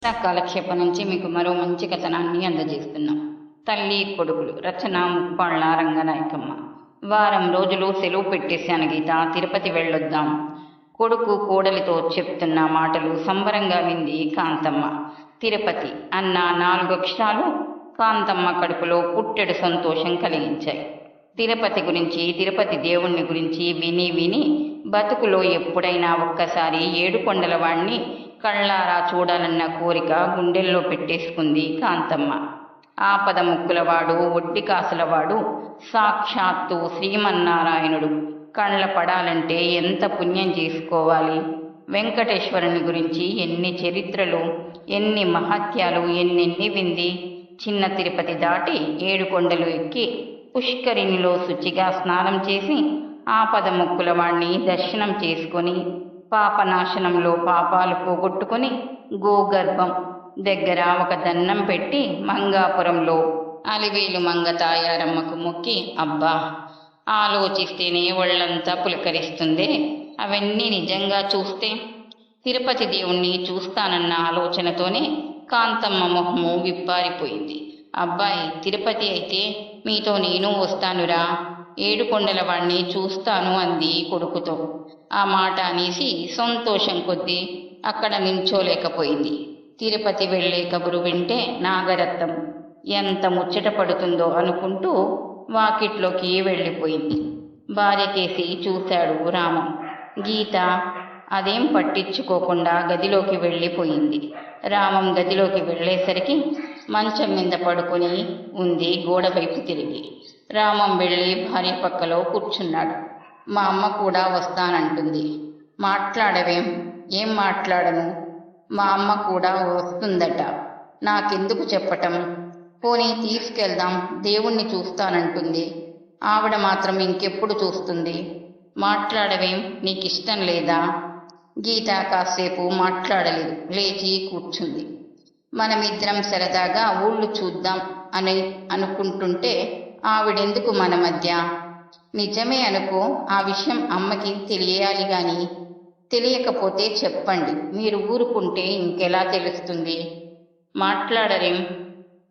కాలక్షేపం నుంచి మీకు మరో మంచి కథనాన్ని అందజేస్తున్నాం. తల్లి కొడుకులు రచన ముప్పాళ్ల రంగనాయకమ్మ. వారం రోజులు సెలవు పెట్టేశాను గీత, తిరుపతి వెళ్ళొద్దాం. కొడుకు కోడలితో చెప్తున్న మాటలు సంబరంగా వింది కాంతమ్మ. తిరుపతి అన్న 4 అక్షరాలు కాంతమ్మ కడుపులో పుట్టెడు సంతోషం కలిగించాయి. తిరుపతి గురించి, తిరుపతి దేవుణ్ణి గురించి విని విని బతుకులో ఎప్పుడైనా ఒక్కసారి ఏడుకొండల వాణ్ణి కళ్ళారా చూడాలన్న కోరిక గుండెల్లో పెట్టేసుకుంది కాంతమ్మ. ఆపద ముక్కులవాడు, ఒడ్డి కాసులవాడు, సాక్షాత్తు శ్రీమన్నారాయణుడు కళ్ళ పడాలంటే ఎంత పుణ్యం చేసుకోవాలి. వెంకటేశ్వరుని గురించి ఎన్ని చరిత్రలు, ఎన్ని మహత్యాలు, ఎన్నెన్ని వింది. చిన్న తిరుపతి దాటి 7 కొండలు ఎక్కి పుష్కరిణిలో శుచిగా స్నానం చేసి ఆపద ముక్కుల వాణ్ణి దర్శనం చేసుకొని పాపనాశనంలో పాపాలు పోగొట్టుకుని గోగర్భం దగ్గర ఒక దన్నం పెట్టి మంగాపురంలో అలివేలు మంగ తాయారమ్మకు మొక్కి, అబ్బా ఆలోచిస్తేనే ఒళ్ళంతా పులకరిస్తుందే. అవన్నీ నిజంగా చూస్తే తిరుపతి దేవుణ్ణి చూస్తానన్న ఆలోచనతోనే కాంతమ్మ మొహము విప్పారిపోయింది. అబ్బాయి, తిరుపతి అయితే మీతో నేను వస్తానురా, 7 కొండల వాణ్ణి చూస్తాను అంది కొడుకుతో. ఆ మాట అనేసి సంతోషం కొద్దీ అక్కడ నిల్చోలేకపోయింది. తిరుపతి వెళ్లే కబురు వింటే నాగరత్నం ఎంత ముచ్చట పడుతుందో అనుకుంటూ వాకిట్లోకి వెళ్ళిపోయింది. భార్యకేసి చూశాడు రామం. గీత అదేం పట్టించుకోకుండా గదిలోకి వెళ్ళిపోయింది. రామం గదిలోకి వెళ్ళేసరికి మంచం మీద పడుకొని ఉంది గోడ వైపు తిరిగి. రామం వెళ్ళి భార్య పక్కలో కూర్చున్నాడు. మా అమ్మ కూడా వస్తానంటుంది. మాట్లాడవేం? ఏం మాట్లాడను? మా అమ్మ కూడా వస్తుందట. నాకెందుకు చెప్పటం? పోనీ తీసుకెళ్దాం, దేవుణ్ణి చూస్తానంటుంది. ఆవిడ మాత్రం ఇంకెప్పుడు చూస్తుంది? మాట్లాడవేం? నీకిష్టం లేదా? గీత కాసేపు మాట్లాడలేదు, లేచి కూర్చుంది. మనమిద్దరం సరదాగా ఊళ్ళు చూద్దాం అని అనుకుంటుంటే ఆవిడెందుకు మన మధ్య? నిజమే అనుకో, ఆ విషయం అమ్మకి తెలియాలి గాని. తెలియకపోతే చెప్పండి, మీరు ఊరుకుంటే ఇంకెలా తెలుస్తుంది? మాట్లాడరేం?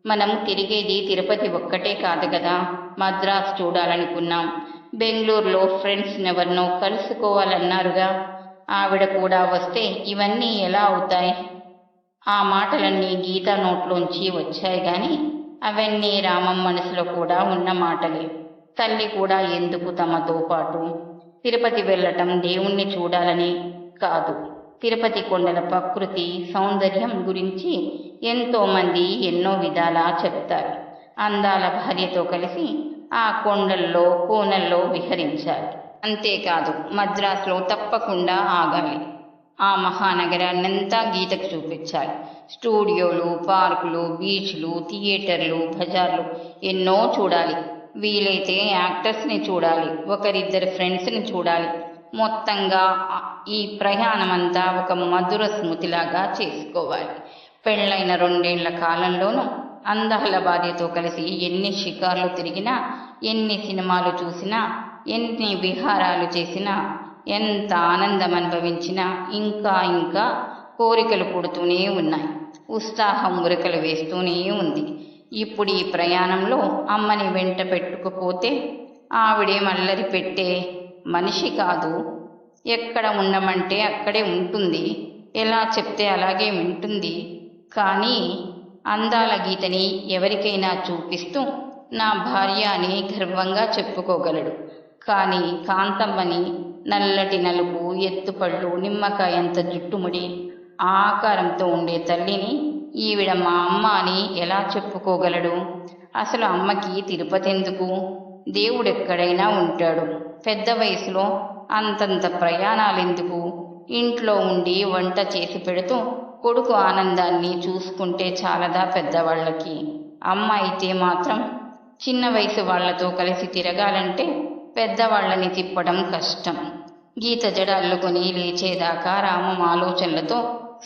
మనం తిరిగేది తిరుపతి ఒక్కటే కాదు కదా, మద్రాసు చూడాలనుకున్నాం. బెంగళూరులో ఫ్రెండ్స్ ఎవరినో కలుసుకోవాలన్నారుగా. ఆవిడ కూడా వస్తే ఇవన్నీ ఎలా అవుతాయి? ఆ మాటలన్నీ గీత నోట్లోంచి వచ్చాయి గాని అవన్నీ రామం మనసులో కూడా ఉన్న మాటలే. తల్లి కూడా ఎందుకు తమతో పాటు? తిరుపతి వెళ్ళటం దేవుణ్ణి చూడాలని కాదు, తిరుపతి కొండల ప్రకృతి సౌందర్యం గురించి ఎంతోమంది ఎన్నో విధాలా చెప్తారు. అందాల భార్యతో కలిసి ఆ కొండల్లో కోనల్లో విహరించాలి. అంతేకాదు, మద్రాసులో తప్పకుండా ఆగాలి. ఆ మహానగరాన్నంతా గీతకు చూపించాలి. స్టూడియోలు, పార్కులు, బీచ్లు, థియేటర్లు, బజార్లు ఎన్నో చూడాలి. వీలైతే యాక్టర్స్ని చూడాలి, ఒకరిద్దరు ఫ్రెండ్స్ని చూడాలి. మొత్తంగా ఈ ప్రయాణమంతా ఒక మధుర స్మృతిలాగా చేసుకోవాలి. పెళ్ళైన 2 ఏళ్ల కాలంలోనూ అందాల భార్యతో కలిసి ఎన్ని షికార్లు తిరిగినా, ఎన్ని సినిమాలు చూసినా, ఎన్ని విహారాలు చేసినా, ఎంత ఆనందం అనుభవించినా ఇంకా ఇంకా కోరికలు పుడుతూనే ఉన్నాయి. ఉత్సాహం ఉరకలు వేస్తూనే ఉంది. ఇప్పుడు ఈ ప్రయాణంలో అమ్మని వెంట పెట్టుకుపోతే ఆవిడేం అల్లరి పెట్టే మనిషి కాదు. ఎక్కడ ఉండమంటే అక్కడే ఉంటుంది, ఎలా చెప్తే అలాగే వింటుంది. కానీ అందాల గీతని ఎవరికైనా చూపిస్తూ నా భార్య అని గర్వంగా చెప్పుకోగలడు. కానీ కాంతమ్మని నల్లటి నలుపు, ఎత్తుపళ్ళు, నిమ్మకాయంత జుట్టుముడి ఆకారంతో ఉండే తల్లిని ఈవిడ మా అమ్మ అని ఎలా చెప్పుకోగలడు? అసలు అమ్మకి తిరుపతి ఎందుకు? దేవుడెక్కడైనా ఉంటాడు. పెద్ద వయసులో అంతంత ప్రయాణాలెందుకు? ఇంట్లో ఉండి వంట చేసి పెడుతూ కొడుకు ఆనందాన్ని చూసుకుంటే చాలదా పెద్దవాళ్ళకి? అమ్మ అయితే మాత్రం చిన్న వయసు వాళ్లతో కలిసి తిరగాలంటే పెద్దవాళ్ళని తిప్పడం కష్టం. గీత జడ అల్లుకొని లేచేదాకా రామం ఆలోచనలతో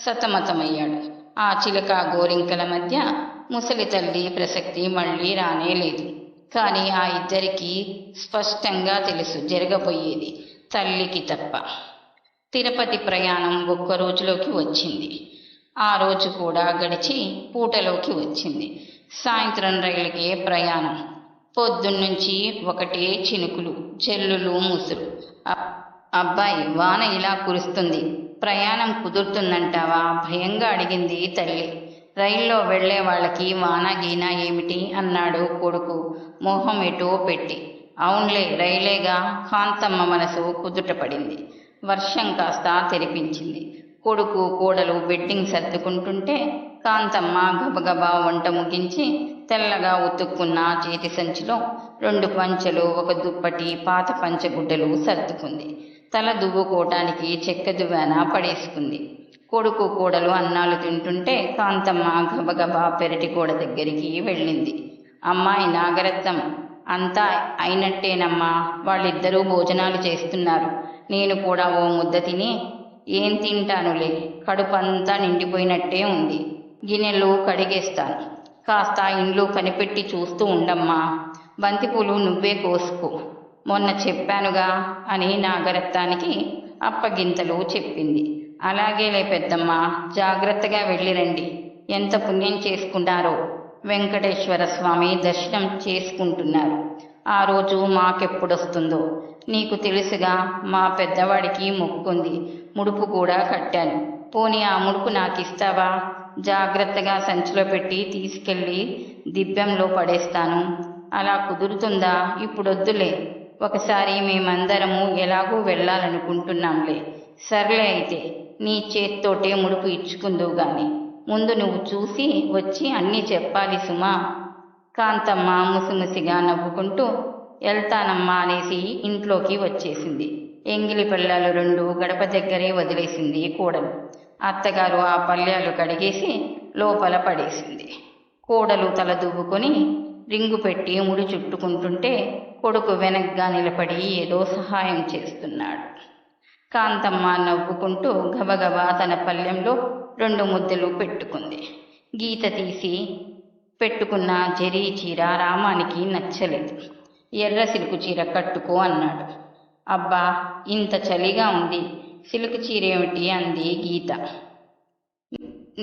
సతమతమయ్యాడు. ఆ చిలక గోరింకల మధ్య ముసలి తల్లి ప్రసక్తి మళ్ళీ రానేలేదు. కానీ ఆ ఇద్దరికీ స్పష్టంగా తెలుసు జరగబోయేది, తల్లికి తప్ప. తిరుపతి ప్రయాణం 1 రోజులోకి వచ్చింది. ఆ రోజు కూడా గడిచి పూటలోకి వచ్చింది. సాయంత్రం రైలుకే ప్రయాణం. పొద్దున్నుంచి ఒకటే చినుకులు, జల్లులు, ముసురు. అబ్బాయి, వాన ఇలా కురుస్తుంది, ప్రయాణం కుదురుతుందంటావా? భయంగా అడిగింది తల్లి. రైల్లో వెళ్లే వాళ్ళకి వాన గీనా ఏమిటి అన్నాడు కొడుకు మోహం ఎటో పెట్టి. అవునులే, రైలేగా. కాంతమ్మ మనసు కుదుటపడింది. వర్షం కాస్త తెరిపించింది. కొడుకు కోడలు బెడ్డింగ్ సర్దుకుంటుంటే కాంతమ్మ గబగబా వంట ముగించి తెల్లగా ఉతుక్కున్న చేతి సంచిలో 2 పంచెలు, 1 దుప్పటి, పాత పంచగుడ్డలు సర్దుకుంది. తల దువ్వుకోవటానికి చెక్క దువ్వాన పడేసుకుంది. కొడుకు కోడలు అన్నాలు తింటుంటే కాంతమ్మ గబగబా పెరటి గోడ దగ్గరికి వెళ్ళింది. అమ్మాయి నాగరత్నం, అంతా అయినట్టేనమ్మా, వాళ్ళిద్దరూ భోజనాలు చేస్తున్నారు. నేను కూడా ఓ ముద్ద తిని, ఏం తింటానులే, కడుపంతా నిండిపోయినట్టే ఉంది. గిన్నెలు కడిగేస్తాను. కాస్త ఇండ్లు కనిపెట్టి చూస్తూ ఉండమ్మా. బంతిపూలు నువ్వే కోసుకో, మొన్న చెప్పానుగా అని నాగరత్నానికి అప్పగింతలు చెప్పింది. అలాగేలే పెద్దమ్మ, జాగ్రత్తగా వెళ్ళిరండి. ఎంత పుణ్యం చేసుకున్నారో. వెంకటేశ్వర స్వామి దర్శనం చేసుకుంటున్నారు. ఆ రోజు మాకెప్పుడొస్తుందో. నీకు తెలుసుగా, మా పెద్దవాడికి మొక్కుంది. ముడుపు కూడా కట్టాను. పోనీ ఆ ముడుపు నాకిస్తావా? జాగ్రత్తగా సంచిలో పెట్టి తీసుకెళ్ళి దిబ్బెంలో పడేస్తాను. అలా కుదురుతుందా? ఇప్పుడొద్దులే. ఒకసారి మేమందరము ఎలాగూ వెళ్ళాలనుకుంటున్నాంలే. సర్లే అయితే, నీ చేత్తోటే ముడుపు ఇచ్చుకుందువు గాని. ముందు నువ్వు చూసి వచ్చి అన్నీ చెప్పాలి సుమా. కాంతమ్మ ముసిముసిగా నవ్వుకుంటూ వెళ్తానమ్మా అనేసి ఇంట్లోకి వచ్చేసింది. ఎంగిలి పళ్ళాలు 2 గడప దగ్గరే వదిలేసింది కోడలు. అత్తగారు ఆ పళ్ళాలు కడిగేసి లోపల పడేసింది. కోడలు తల దువ్వుకొని రింగు పెట్టి ముడి చుట్టుకుంటుంటే కొడుకు వెనగ్గా నిలబడి ఏదో సహాయం చేస్తున్నాడు. కాంతమ్మ నవ్వుకుంటూ గబగబా తన పళ్ళెంలో 2 ముద్దలు పెట్టుకుంది. గీత తీసి పెట్టుకున్న జరీ చీర రామానికి నచ్చలేదు. ఎర్ర సిల్కు చీర కట్టుకో అన్నాడు. అబ్బా, ఇంత చలిగా ఉంది, సిల్కు చీరేమిటి అంది గీత.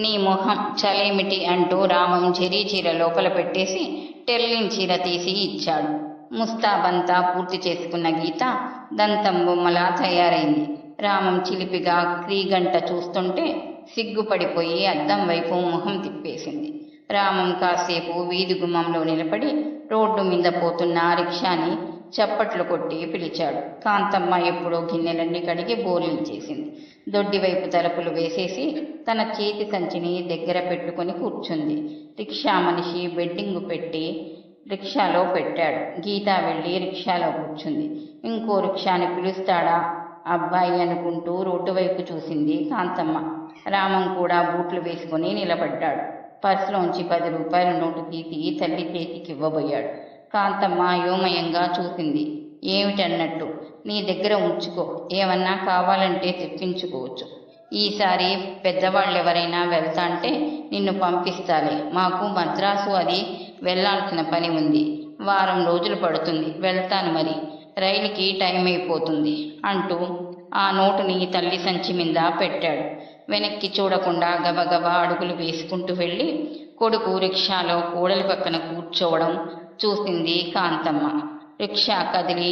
నీ మొహం చలేమిటి అంటూ రామం జరీ చీర లోపల పెట్టేసి టెల్లిన్ చీర తీసి ఇచ్చాడు. ముస్తాబంతా పూర్తి చేసుకున్న గీత దంతం బొమ్మలా తయారైంది. రామం చిలిపిగా క్రీగంట చూస్తుంటే సిగ్గుపడిపోయి అద్దం వైపు మొహం తిప్పేసింది. రామం కాసేపు వీధి గుమ్మంలో నిలబడి రోడ్డు మీద పోతున్న రిక్షాని చప్పట్లు కొట్టి పిలిచాడు. కాంతమ్మ ఎప్పుడో గిన్నెలన్నీ కడిగి బోర్లించేసింది. దొడ్డివైపు తలుపులు వేసేసి తన చేతి సంచిని దగ్గర పెట్టుకుని కూర్చుంది. రిక్షా మనిషి బెడ్డింగు పెట్టి రిక్షాలో పెట్టాడు. గీత వెళ్ళి రిక్షాలో కూర్చుంది. ఇంకో రిక్షాని పిలుస్తాడా అబ్బాయి అనుకుంటూ రోడ్డు వైపు చూసింది కాంతమ్మ. రామం కూడా బూట్లు వేసుకుని నిలబడ్డాడు. పర్సులోంచి 10 రూపాయల నోటు తీసి తల్లి చేతికి ఇవ్వబోయాడు. కాంతమ్మ అయోమయంగా చూసింది. ఏమిటన్నట్టు. నీ దగ్గర ఉంచుకో, ఏమన్నా కావాలంటే తెప్పించుకోవచ్చు. ఈసారి పెద్దవాళ్ళెవరైనా వెళ్తాంటే నిన్ను పంపిస్తాలే. మాకు మద్రాసు అది వెళ్లాల్సిన పని ఉంది. వారం రోజులు పడుతుంది. వెళ్తాను మరి. రైలుకి టైం అయిపోతుంది అంటూ ఆ నోటుని తల్లి సంచి మీద పెట్టాడు. వెనక్కి చూడకుండా గబగబా అడుగులు వేసుకుంటూ వెళ్ళి కొడుకు రిక్షాలో కోడలి పక్కన కూర్చోవడం చూసింది కాంతమ్మ. రిక్షా కదిలి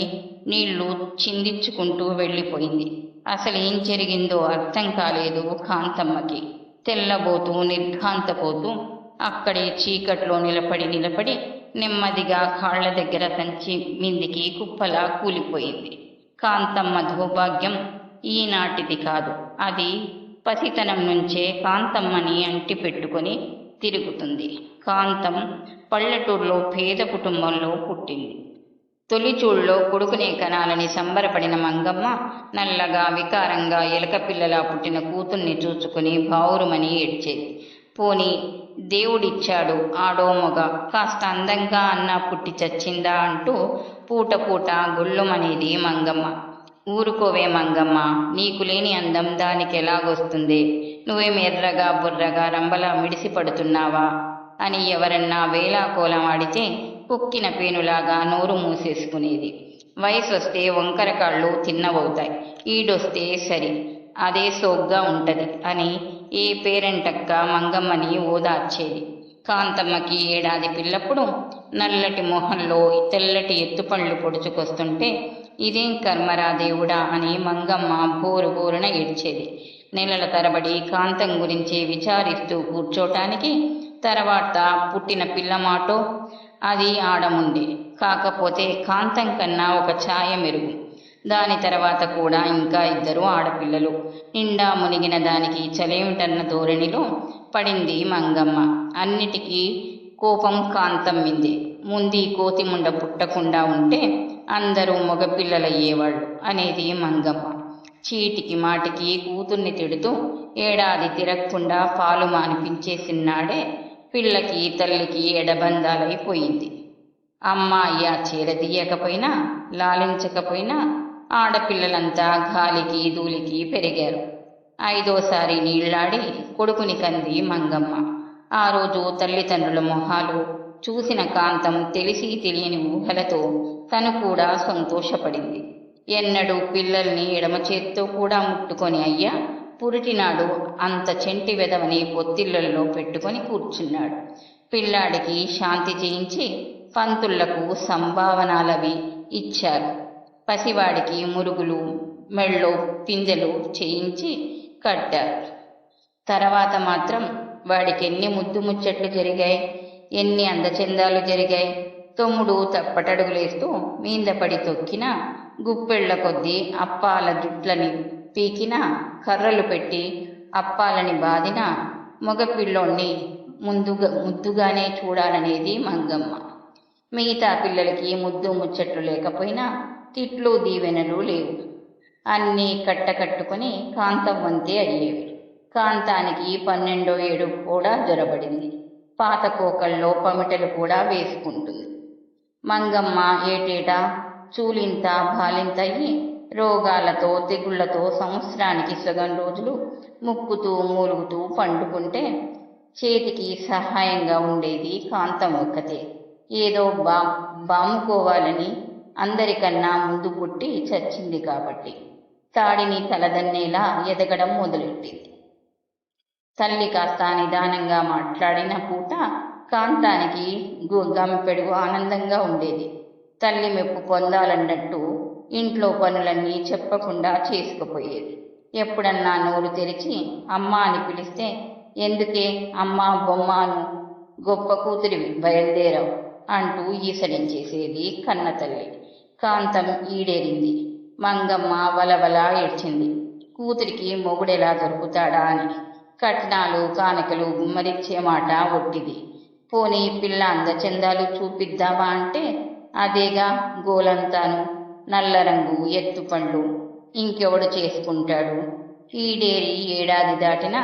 నీళ్లు చిందించుకుంటూ వెళ్ళిపోయింది. అసలు ఏం జరిగిందో అర్థం కాలేదు కాంతమ్మకి. తెల్లబోతూ నిర్ఘాంతపోతూ అక్కడే చీకట్లో నిలబడి నెమ్మదిగా కాళ్ల దగ్గర సంచి మిందికి కుప్పలా కూలిపోయింది. కాంతమ్మ దౌర్భాగ్యం ఈనాటిది కాదు. అది పసితనం నుంచే కాంతమ్మని అంటి పెట్టుకుని తిరుగుతుంది. కాంతం పల్లెటూరులో పేద కుటుంబంలో పుట్టింది. తొలిచూళ్ళలో కొడుకునే కనాలని సంబరపడిన మంగమ్మ నల్లగా వికారంగా ఎలక పిల్లలా పుట్టిన కూతుర్ని చూచుకుని బావురుమని ఏడ్చేది. పోనీ దేవుడిచ్చాడు ఆడో మొగ, కాస్త అందంగా అన్నా పుట్టి చచ్చిందా అంటూ పూట పూట గొల్లుమనేది మంగమ్మ. ఊరుకోవే మంగమ్మ, నీకు లేని అందం దానికి ఎలాగొస్తుంది? నువ్వేం ఎర్రగా బుర్రగా రంబలా మిడిసి పడుతున్నావా అని ఎవరన్నా వేలాకోలం ఆడితే కుక్కిన పేనులాగా నోరు మూసేసుకునేది. వయసు వస్తే వంకర కాళ్ళు తిన్నవవుతాయి, ఈడొస్తే సరి, అదే సోగ్గా ఉంటది అని ఏ పేరెంటక్క మంగమ్మని ఓదార్చేది. కాంతమ్మకి ఏడాది పిల్లప్పుడు నల్లటి మొహంలో తెల్లటి ఎత్తుపళ్ళు పొడుచుకొస్తుంటే ఇదేం కర్మరా దేవుడా అని మంగమ్మ బోరు బోరున ఏడ్చేది. నెలల తరబడి కాంతం గురించి విచారిస్తూ కూర్చోటానికి తర్వాత పుట్టిన పిల్లమాటో అది ఆడముండే. కాకపోతే కాంతం కన్నా ఒక ఛాయ మెరుగు. దాని తర్వాత కూడా ఇంకా 2 ఆడపిల్లలు. నిండా మునిగిన దానికి చలేమిటన్న ధోరణిలో పడింది మంగమ్మ. అన్నిటికీ కోపం కాంతం మిందే. ముందీ కోతిముండ పుట్టకుండా ఉంటే అందరూ మగపిల్లలయ్యేవాళ్ళు అనేది మంగమ్మ. చీటికి మాటికి కూతుర్ని తిడుతూ ఏడాది తిరగకుండా పాలు మానిపించేసినాడే పిల్లకి తల్లికి ఎడబందాలైపోయింది. అమ్మ అయ్య చేరదీయకపోయినా లాలించకపోయినా ఆడపిల్లలంతా గాలికి ధూళికి పెరిగారు. 5వసారి నీళ్లాడి కొడుకుని కంది మంగమ్మ. ఆ రోజు తల్లిదండ్రుల మొహాలు చూసిన కాంతం తెలిసి తెలియని ఊహలతో తను కూడా సంతోషపడింది. ఎన్నడూ పిల్లల్ని ఎడమ చేత్తో కూడా ముట్టుకొని అయ్యా పురిటినాడు అంత చెంటి వెదవని పొత్తిళ్లలో పెట్టుకొని కూర్చున్నాడు. పిల్లాడికి శాంతి చేయించి పంతుళ్లకు సంభావనాలవి ఇచ్చారు. పసివాడికి మురుగులు మెళ్ళో పిందెలు చేయించి కట్టారు. తర్వాత మాత్రం వాడికి ఎన్ని ముద్దు ముచ్చట్లు జరిగాయి, ఎన్ని అందచందాలు జరిగాయి. తమ్ముడు తప్పటడుగులేస్తూ మీందపడి తొక్కినా గుప్పెళ్ల కొద్దీ అప్పాల జుట్లని పీకినా కర్రలు పెట్టి అప్పాలని బాదినా మగపిల్లోణ్ణి ముద్దుగానే చూడాలనేది మంగమ్మ. మిగతా పిల్లలకి ముద్దు ముచ్చట్లు లేకపోయినా తిట్లు దీవెనలు లేవు. అన్నీ కట్టకట్టుకుని కాంతం వంతే అయ్యేవి. కాంతానికి 12వ ఏడు కూడా జొరబడింది. పాత కోకల్లో పమిటలు కూడా వేసుకుంటుంది. మంగమ్మ ఏటేటా చూలింత భాలింతయ్యి రోగాలతో తెగుళ్లతో సంవత్సరానికి సగం రోజులు ముక్కుతూ మూలుగుతూ పండుకుంటే చేతికి సహాయంగా ఉండేది కాంతం ఒక్కతే. ఏదో బాముకోవాలని అందరికన్నా ముందు పుట్టి చచ్చింది కాబట్టి తాడిని తలదన్నేలా ఎదగడం మొదలెట్టింది. తల్లి కాస్త నిదానంగా మాట్లాడిన పూట కాంతానికి గంపెడు ఆనందంగా ఉండేది. తల్లి మెప్పు పొందాలన్నట్టు ఇంట్లో పనులన్నీ చెప్పకుండా చేసుకుపోయేది. ఎప్పుడన్నా నోరు తెరిచి అమ్మ అని పిలిస్తే ఎందుకే అమ్మా బొమ్మాను గొప్ప కూతురివి బయలుదేరావు అంటూ ఈసడించేసేది కన్న తల్లి. కాంతం ఈడేరింది. మంగమ్మ వలవల ఏడ్చింది. కూతురికి మొగుడెలా దొరుకుతాడా అని. కట్నాలు కానుకలు గుమ్మరిచ్చే మాట ఒట్టిది. పోనీ పిల్ల అందచందాలు చూపిద్దామా అంటే అదేగా గోలంతాను. నల్ల రంగు ఎత్తుపండ్లు ఇంకెవడు చేసుకుంటాడు. ఈడేరి ఏడాది దాటినా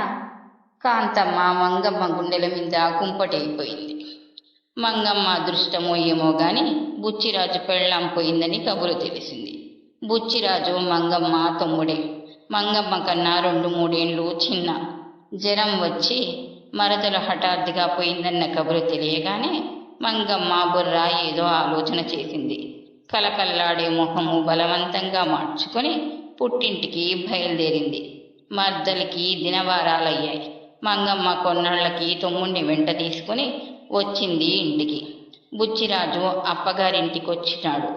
కాంతమ్మ మంగమ్మ గుండెల మీద కుంపటైపోయింది. మంగమ్మ అదృష్టమో ఏమో గాని బుచ్చిరాజు పెళ్ళాం పోయిందని కబురు తెలిసింది. బుచ్చిరాజు మంగమ్మ తమ్ముడే. మంగమ్మ కన్నా 2-3 ఏండ్లు చిన్న. జ్వరం వచ్చి మరదలు హఠాత్తుగా పోయిందన్న కబురు తెలియగానే మంగమ్మ బుర్ర ఏదో ఆలోచన చేసింది. కలకల్లాడే మొహము బలవంతంగా మార్చుకొని పుట్టింటికి బయలుదేరింది. మర్దలికి దినవారాలయ్యాయి. మంగమ్మ కొన్నాళ్లకి తమ్ముణ్ణి వెంట తీసుకుని వచ్చింది ఇంటికి. బుచ్చిరాజు అప్పగారింటికొచ్చినాడు.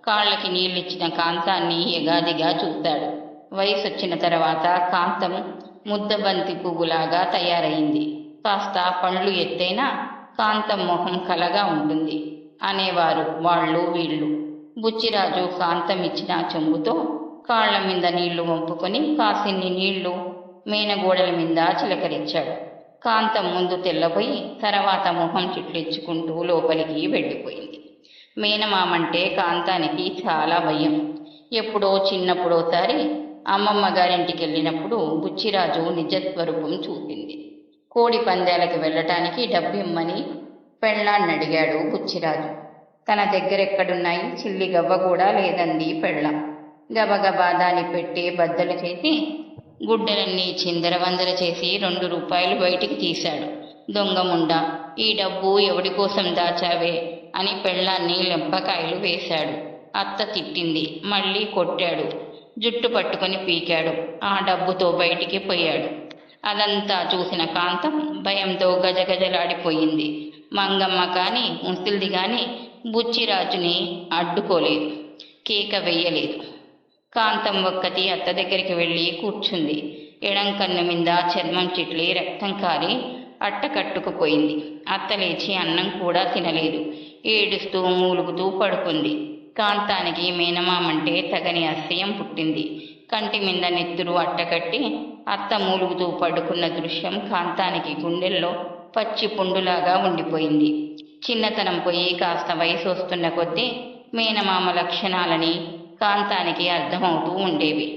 కాళ్ళకి నీళ్ళిచ్చిన కాంతాన్ని ఎగాదిగా చూశాడు. వయసొచ్చిన తర్వాత కాంతం ముద్దబంతి పువ్వులాగా తయారైంది. కాస్త పండ్లు ఎత్తైనా కాంతం మొహం కలగా ఉంటుంది అనేవారు వాళ్ళు వీళ్ళు. బుచ్చిరాజు కాంతం ఇచ్చిన చెంబుతో కాళ్ల మీద నీళ్లు వంపుకొని కాసిన్ని నీళ్లు మేనగోడల మీద చిలకరించాడు. కాంతం ముందు తెల్లబోయి తర్వాత మొహం చిట్లించుకుంటూ లోపలికి వెళ్ళిపోయింది. మేనమామంటే కాంతానికి చాలా భయం. ఎప్పుడో చిన్నప్పుడోసారి అమ్మమ్మ గారింటికి వెళ్ళినప్పుడు బుచ్చిరాజు నిజస్వరూపం చూపింది. కోడి పందాలకి వెళ్ళటానికి డబ్బిమ్మని పెళ్ళాన్నడిగాడు బుచ్చిరాజు. తన దగ్గరెక్కడున్నాయి, చిల్లి గవ్వ కూడా లేదంది పెళ్ళాం. గబగబా దాన్ని పెట్టి బద్దలు చేసి గుడ్డలన్నీ చిందరవందర చేసి 2 రూపాయలు బయటికి తీశాడు. దొంగముండా, ఈ డబ్బు ఎవడి కోసం దాచావే అని పెళ్ళాన్ని లెంపకాయలు వేశాడు. అత్త తిట్టింది. మళ్ళీ కొట్టాడు. జుట్టు పట్టుకొని పీకాడు. ఆ డబ్బుతో బయటికి పోయాడు. అదంతా చూసిన కాంతం భయంతో గజగజలాడిపోయింది. మంగమ్మ కానీ ముసలిది కానీ బుచ్చిరాజుని అడ్డుకోలేదు, కేక వెయ్యలేదు. కాంతం ఒక్కటి అత్త దగ్గరికి వెళ్ళి కూర్చుంది. ఎడం కన్ను మీద చర్మం చిట్లి రక్తం కారి అట్టకట్టుకుపోయింది. అత్త లేచి అన్నం కూడా తినలేదు. ఏడుస్తూ మూలుగుతూ పడుకుంది. కాంతానికి మేనమామంటే తగని అసహ్యం పుట్టింది. కంటి మీద నెత్తురు అట్టకట్టి అత్త మూలుగుతూ పడుకున్న దృశ్యం కాంతానికి గుండెల్లో పచ్చి పుండులాగా ఉండిపోయింది. చిన్నతనం పోయి కాస్త వయసు వస్తున్న కొద్దీ మేనమామ లక్షణాలని కాంతానికి అర్థమవుతూ ఉండేవి.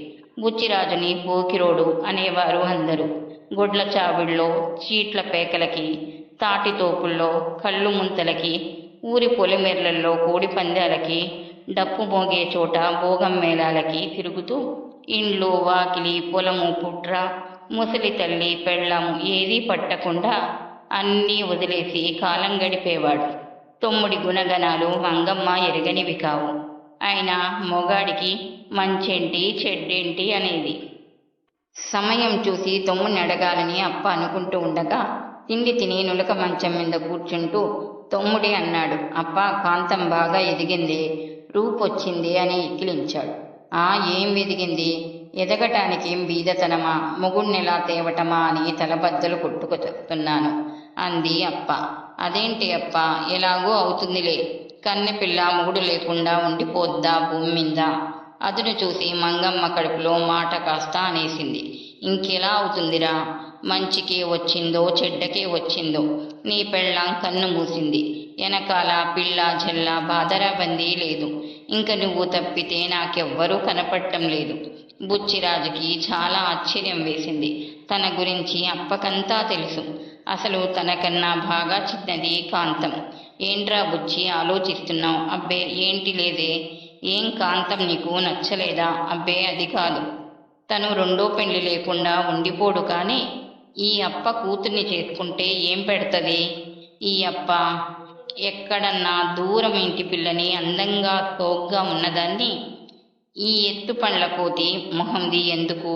బుచ్చిరాజుని పోకిరోడు అనేవారు అందరూ. గొడ్ల చావిళ్ళలో చీట్ల పేకలకి, తాటి తోపుల్లో కళ్ళు ముంతలకి, ఊరి పొలిమేర్లలో కోడి పందాలకి, డప్పు మోగే చోట భోగం మేళాలకి తిరుగుతూ ఇండ్లు వాకిలి పొలము పుట్ర ముసలి తల్లి పెళ్ళాము ఏదీ పట్టకుండా అన్నీ వదిలేసి కాలం గడిపేవాడు. తొమ్మిడి గుణగణాలు మంగమ్మ ఎరగనివి కావు. ఆయన మొగాడికి మంచేంటి చెడ్డేంటి అనేది. సమయం చూసి తమ్ముడిని అడగాలని అప్ప అనుకుంటూ ఉండగా తిండి తిని నులక మంచం మీద కూర్చుంటూ తమ్ముడే అన్నాడు. అప్ప, కాంతం బాగా ఎదిగింది, రూపొచ్చింది అని ఎక్కిలించాడు. ఏం ఎదిగింది? ఎదగటానికేం బీదతనమా, మొగుణ్ణెలా తేవటమా అని తలబద్దలు కొట్టుకు చెప్తున్నాను అంది అప్ప. అదేంటి అప్ప, ఎలాగో అవుతుందిలే, కన్నెపిల్ల మొగుడు లేకుండా ఉండిపోద్దా భూమి మీద? అదును చూసి మంగమ్మ కడుపులో మాట కాస్త అనేసింది. ఇంకెలా అవుతుందిరా, మంచికే వచ్చిందో చెడ్డకే వచ్చిందో నీ పెళ్ళాం కన్ను మూసింది. వెనకాల పిల్ల జల్ల బాదరాబందీ లేదు. ఇంక నువ్వు తప్పితే నాకెవ్వరూ కనపడటం లేదు. బుచ్చిరాజుకి చాలా ఆశ్చర్యం వేసింది. తన గురించి అప్పకంతా తెలుసు. అసలు తనకన్నా బాగా చిన్నది కాంతం. ఏంట్రా బుచ్చి ఆలోచిస్తున్నావు? అబ్బే ఏంటి లేదే. ఏం కాంతం నీకు నచ్చలేదా? అబ్బే అది కాదు. తను రెండో పెళ్లి లేకుండా ఉండిపోడు, కానీ ఈ అప్ప కూతుర్ని చేసుకుంటే ఏం పెడతది? ఈ అప్ప ఎక్కడన్నా దూరం ఇంటి పిల్లని అందంగా సోగ్గా ఉన్నదాన్ని ఈ ఎత్తు పండ్ల కోతి మొహంది ఎందుకు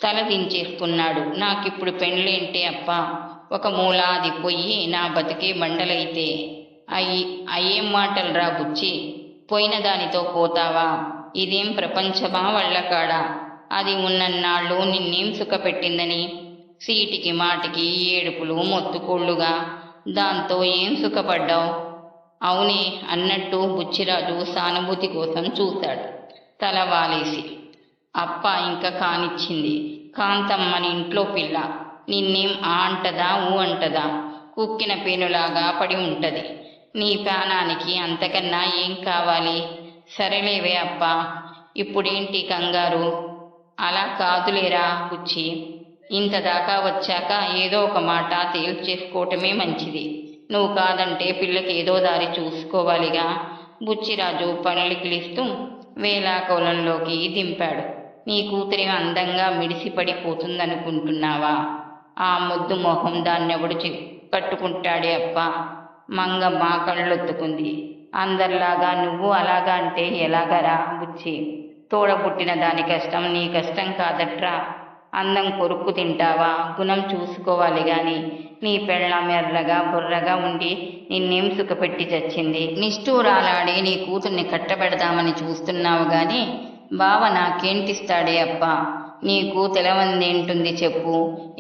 తల దించేసుకున్నాడు. నాకిప్పుడు పెళ్ళేంటే అప్ప, ఒక మూల అది పొయ్యి నా బతికే బండలైతే. అయ్యేం మాటలరా బుచ్చి, పోయిన దానితో పోతావా? ఇదేం ప్రపంచమా వళ్ళకాడా? అది ఉన్నన్నాళ్ళు నిన్నేం సుఖపెట్టిందని సీటికి మాటికి ఏడుపులు మొత్తుకోళ్ళుగా, దాంతో ఏం సుఖపడ్డావు? అవునే అన్నట్టు బుచ్చిరాజు సానుభూతి కోసం చూశాడు తల వాలేసి. అప్ప ఇంకా కానిచ్చింది. కాంతమ్మని ఇంట్లో పిల్ల, నిన్నేం అంటదా అంటదా? కుక్కిన పేనులాగా పడి ఉంటది. నీ ప్రాణానికి అంతకన్నా ఏం కావాలి? సరేలేవే అప్ప, ఇప్పుడేంటి కంగారు? అలా కాదులేరా బుచ్చి, ఇంతదాకా వచ్చాక ఏదో ఒక మాట తేల్చేసుకోవటమే మంచిది. నువ్వు కాదంటే పిల్లకి ఏదో దారి చూసుకోవాలిగా. బుచ్చిరాజు పళ్ళికిలిస్తూ వేలాకోలంలోకి దింపాడు. నీ కూతురి అందంగా మిడిసిపడిపోతుందనుకుంటున్నావా? ఆ ముద్దు మొహం దాన్నెవడు కట్టుకుంటాడే అప్ప. మంగమ్మ కళ్ళొత్తుకుంది. అందరిలాగా నువ్వు అలాగా అంటే ఎలాగరా బుచ్చి? తోడబుట్టిన దాని కష్టం నీ కష్టం కాదట్రా. అందం కొరుక్కు తింటావా? గుణం చూసుకోవాలి గాని. నీ పెళ్ళాం ఎర్రగా బుర్రగా ఉండి నిన్నేం సుఖపెట్టి చచ్చింది? నిష్ఠూరాలాడి నీ కూతుర్ని కట్టబెడదామని చూస్తున్నావు గాని బావ నాకేంటిస్తాడే అప్ప? నీకు తెలవందేంటుంది చెప్పు?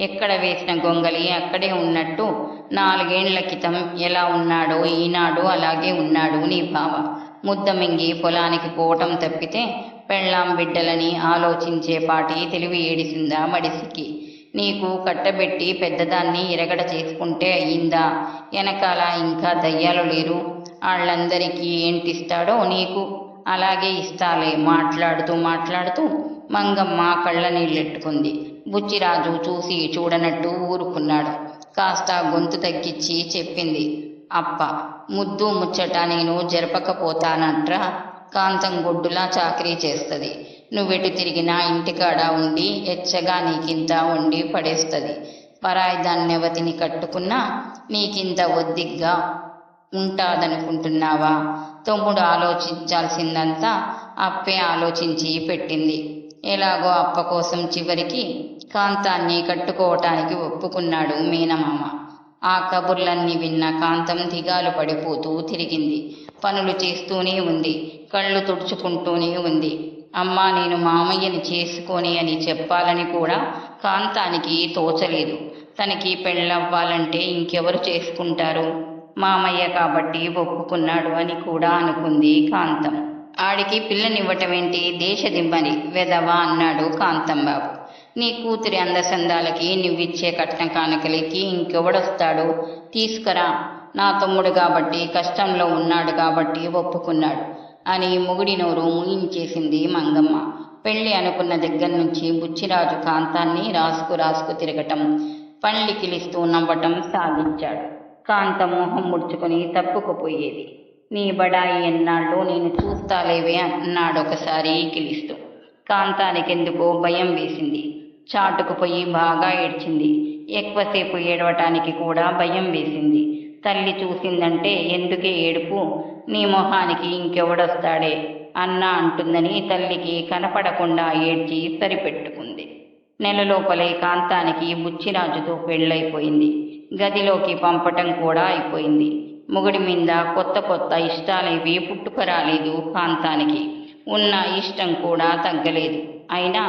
ఎక్కడ వేసిన గొంగలి అక్కడే ఉన్నట్టు 4 ఏళ్ల క్రితం ఎలా ఉన్నాడో ఈనాడు అలాగే ఉన్నాడు నీ బావ. ముద్ద మింగి పొలానికి పోవటం తప్పితే పెళ్ళాం బిడ్డలని ఆలోచించేపాటి తెలివి ఏడిసిందా మడిసికి? నీకు కట్టబెట్టి పెద్దదాన్ని ఎరగడ చేసుకుంటే అయ్యిందా? వెనకాల ఇంకా దయ్యాలు లేరు? వాళ్ళందరికీ ఏంటిస్తాడో నీకు అలాగే ఇస్తాలే. మాట్లాడుతూ మంగమ్మ కళ్ళ నీళ్ళెట్టుకుంది. బుచ్చిరాజు చూసి చూడనట్టు ఊరుకున్నాడు. కాస్త గొంతు తగ్గించి చెప్పింది అప్ప. ముద్దు ముచ్చట నేను జరపకపోతానట్రా. కాంతం గొడ్డులా చాకరీ చేస్తుంది. నువ్వెటు తిరిగినా ఇంటికాడ ఉండి ఎచ్చగా నీకింత వండి పడేస్తుంది. పరాయి దాన్నెవతిని కట్టుకున్నా నీకింత ఒద్దిగ్గా ఉంటాదనుకుంటున్నావా? తమ్ముడు ఆలోచించాల్సిందంతా అప్పే ఆలోచించి పెట్టింది. ఎలాగో అప్ప కోసం చివరికి కాంతాన్ని కట్టుకోవటానికి ఒప్పుకున్నాడు మీనమామ. ఆ కబుర్లన్నీ విన్న కాంతం దిగాలు పడిపోతూ తిరిగింది. పనులు చేస్తూనే ఉంది. కళ్ళు తుడుచుకుంటూనే ఉంది. అమ్మా, నేను మామయ్యని చేసుకొని అని చెప్పాలని కూడా కాంతానికి తోచలేదు. తనకి పెళ్ళవ్వాలంటే ఇంకెవరు చేసుకుంటారు? మామయ్య కాబట్టి ఒప్పుకున్నాడు అని కూడా అనుకుంది కాంతం. ఆడికి పిల్లనివ్వటమేంటి, దేశదిమ్మని వెదవా అన్నాడు కాంతంబాబు. నీ కూతురి అందసందాలకి నువ్విచ్చే కట్న కానుకలకి ఇంకెవడొస్తాడు? తీసుకురా. నా తమ్ముడు కాబట్టి, కష్టంలో ఉన్నాడు కాబట్టి ఒప్పుకున్నాడు అని మొగుడి నోరు మూయించేసింది మంగమ్మ. పెళ్లి అనుకున్న దగ్గర నుంచి బుచ్చిరాజు కాంతాన్ని రాసుకు తిరగటం, పళ్ళికిలిస్తూ నవ్వటం సాగించాడు. కాంతం మొహం ముడుచుకొని తప్పుకుపోయేది. నీ బడాయి ఎన్నాళ్ళు నేను చూస్తాలేవే అన్నాడొకసారి కిలిస్తూ. కాంతానికెందుకో భయం వేసింది. చాటుకుపోయి బాగా ఏడ్చింది. ఎక్కువసేపు ఏడవటానికి కూడా భయం వేసింది. తల్లి చూసిందంటే ఎందుకే ఏడుపు, నీ మొహానికి ఇంకెవడొస్తాడే అన్నా అంటుందని తల్లికి కనపడకుండా ఏడ్చి సరిపెట్టుకుంది. నెలలోపలే కాంతానికి బుచ్చిరాజుతో పెళ్ళైపోయింది. గదిలోకి పంపటం కూడా అయిపోయింది. మొగుడి మీద కొత్త ఇష్టాలేవి పుట్టుకరాలేదు కాంతానికి. ఉన్న ఇష్టం కూడా తగ్గలేదు. అయినా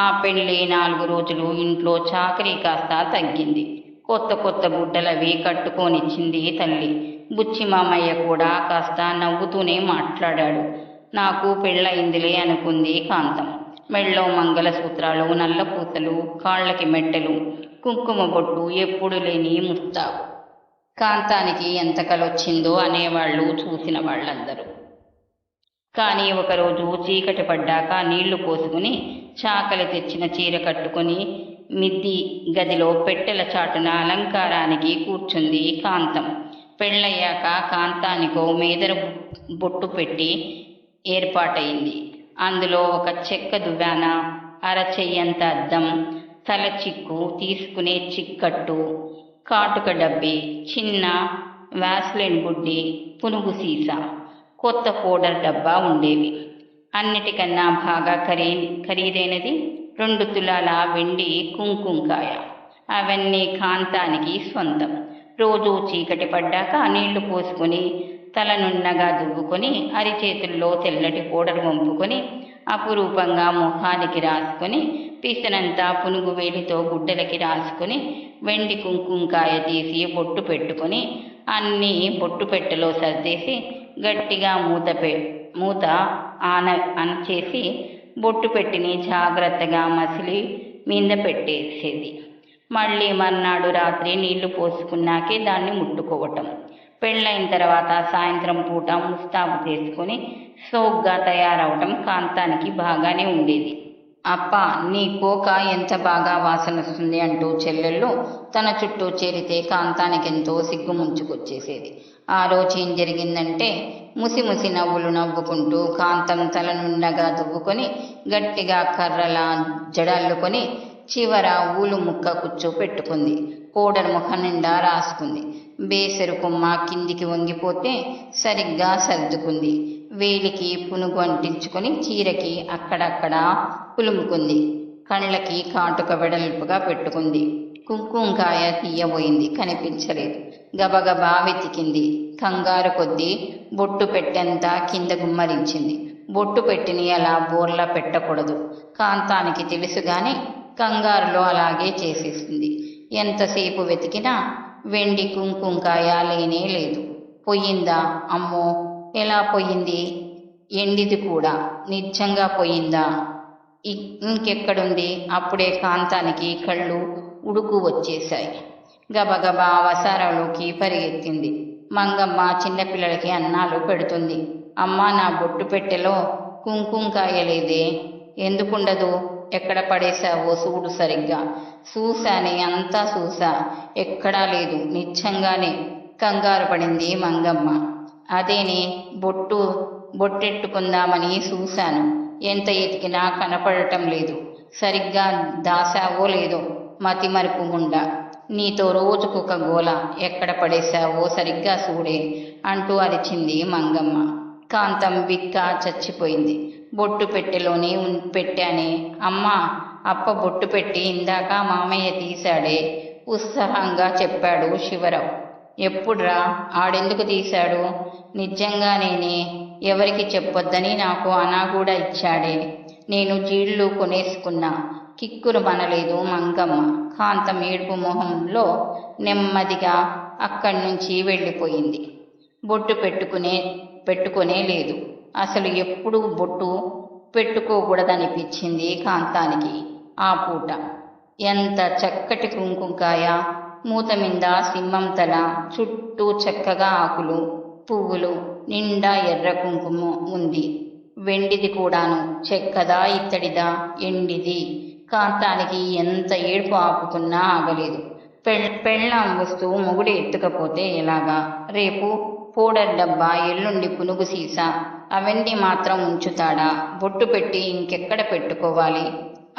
ఆ పెళ్ళి 4 రోజులు ఇంట్లో చాకరీ కాస్త తగ్గింది. కొత్త గుడ్డలవి కట్టుకోనిచ్చింది తల్లి. బుచ్చి మామయ్య కూడా కాస్త నవ్వుతూనే మాట్లాడాడు. నాకు పెళ్ళయిందిలే అనుకుంది కాంతం. మెళ్ళో మంగళసూత్రాలు, నల్లపూసలు, కాళ్ళకి మెట్టెలు, కుంకుమ బొట్టు, ఎప్పుడు లేని ముస్తాబు. కాంతానికి ఎంత కలొచ్చిందో అనేవాళ్ళు చూసిన వాళ్ళందరూ. కానీ ఒకరోజు చీకటి పడ్డాక నీళ్లు పోసుకుని చాకలి తెచ్చిన చీర కట్టుకుని మిద్ది గదిలో పెట్టెల చాటున అలంకారానికి కూర్చుంది కాంతం. పెళ్ళయ్యాక కాంతానికో మేదర బొట్టు పెట్టి ఏర్పాటయింది. అందులో ఒక చెక్క దువ్వాన, అరచెయ్యంత అద్దం, తల చిక్కు తీసుకునే చిక్కట్టు, కాటుక డబ్బి, చిన్న వ్యాస్లెన్ బుడ్డి, పునుగు సీసా, కొత్త పౌడర్ డబ్బా ఉండేవి. అన్నిటికన్నా బాగా ఖరీదైనది 2 తులాల వెండి కుంకుమకాయ. అవన్నీ కాంతానికి సొంతం. రోజు చీకటి పడ్డాక నీళ్లు పోసుకొని తలనున్నగా దువ్వుకొని అరిచేతుల్లో తెల్లటి పౌడర్ వంపుకొని అపురూపంగా మొహానికి రాసుకొని పీసనంతా పునుగు వేలితో గుడ్డలకి రాసుకొని వెండి కుంకుమకాయ తీసి బొట్టు పెట్టుకొని అన్నీ బొట్టు పెట్టెలో సర్దేసి గట్టిగా మూత చేసి బొట్టు పెట్టిని జాగ్రత్తగా మసిలి మీద పెట్టేసేది. మళ్ళీ మర్నాడు రాత్రి నీళ్లు పోసుకున్నాకే దాన్ని ముట్టుకోవటం. పెళ్ళైన తర్వాత సాయంత్రం పూట ముస్తాబు చేసుకుని సోగ్గా తయారవటం కాంతానికి బాగానే ఉండేది. అప్ప, నీ కోక ఎంత బాగా వాసన వస్తుంది అంటూ చెల్లెళ్ళు తన చుట్టూ చేరితే కాంతానికెంతో సిగ్గు ముంచుకొచ్చేసేది. ఆ రోజు ఏం జరిగిందంటే, ముసి నవ్వులు నవ్వుకుంటూ కాంతం తలనున్నగా దువ్వుకొని గట్టిగా కర్రలా జడల్లుకొని చివర ఊలు ముక్క కుచ్చు పెట్టుకుంది. పౌడర్ ముఖం నిండా రాసుకుంది. బేసరు కొమ్మ కిందికి వంగిపోతే సరిగ్గా సర్దుకుంది. వేలికి పునుగు అంటించుకొని చీరకి అక్కడక్కడ పులుముకుంది. కళ్ళకి కాటుక వెడల్పుగా పెట్టుకుంది. కుంకుమకాయ తీయబోయింది, కనిపించలేదు. గబగబా వెతికింది. కంగారు కొద్దీ బొట్టు పెట్టెంతా కింద గుమ్మరించింది. బొట్టు పెట్టిని అలా బోర్లా పెట్టకూడదు. కాంతానికి తెలుసుగాని కంగారులో అలాగే చేసేసింది. ఎంతసేపు వెతికినా వెండి కుంకుమకాయ లేనే లేదు. పోయిందా? అమ్మో, ఎలా పోయింది? ఎండిది కూడా నిజంగా పోయిందా? ఇంకెక్కడుంది? అప్పుడే కాంతానికి కళ్ళు ఉడుకు వచ్చేశాయి. గబగబా వసారాలోకి పరిగెత్తింది. మంగమ్మ చిన్నపిల్లలకి అన్నాలు పెడుతుంది. అమ్మా, నా బొట్టు పెట్టెలో కుంకుమకాయ లేదే? ఎందుకుండదు? ఎక్కడ పడేశావో చూడు సరిగ్గా. చూశానే, అంతా చూసా, ఎక్కడా లేదు. నిజంగానే కంగారు పడింది మంగమ్మ. అదేనే, బొట్టెట్టుకుందామని చూశాను. ఎంత ఎతికినా కనపడటం లేదు. సరిగ్గా దాసావో లేదో, మతిమరుపు ముండా. నీతో రోజుకొక గోల. ఎక్కడ పడేశావో సరిగ్గా చూడే అంటూ అరిచింది మంగమ్మ. కాంతం బిక్క చచ్చిపోయింది. బొట్టు పెట్టెలోనే పెట్టానే. అమ్మా, అప్ప బొట్టు పెట్టి ఇందాక మామయ్య తీశాడే, ఉత్సాహంగా చెప్పాడు శివరావు. ఎప్పుడ్రా? ఆడెందుకు తీశాడు? నిజంగానేనే. ఎవరికి చెప్పొద్దని నాకు అనా కూడా ఇచ్చాడే. నేను జీళ్ళు కొనేసుకున్నా. కిక్కురు మనలేదు మంగమ్మ. కాంతం ఏడుపు మొహంలో నెమ్మదిగా అక్కడి నుంచి వెళ్ళిపోయింది. బొట్టు పెట్టుకునే లేదు. అసలు ఎప్పుడూ బొట్టు పెట్టుకోకూడదనిపించింది కాంతానికి ఆ పూట. ఎంత చక్కటి కుంకుమకాయ! మూత మీద సింహం తల, చుట్టూ చక్కగా ఆకులు, పువ్వులు, నిండా ఎర్ర కుంకుమ ఉంది. వెండిది కూడాను. చెక్కదా, ఇత్తడిదా, ఎండిది. కాంతానికి ఎంత ఏడుపు ఆపుకున్నా ఆగలేదు. పెళ్ళాం వస్తూ మొగుడు ఎత్తుకపోతే ఎలాగా? రేపు పౌడర్ డబ్బా, ఎల్లుండి పునుగు సీసా, అవన్నీ మాత్రం ఉంచుతాడా? బొట్టు పెట్టి ఇంకెక్కడ పెట్టుకోవాలి?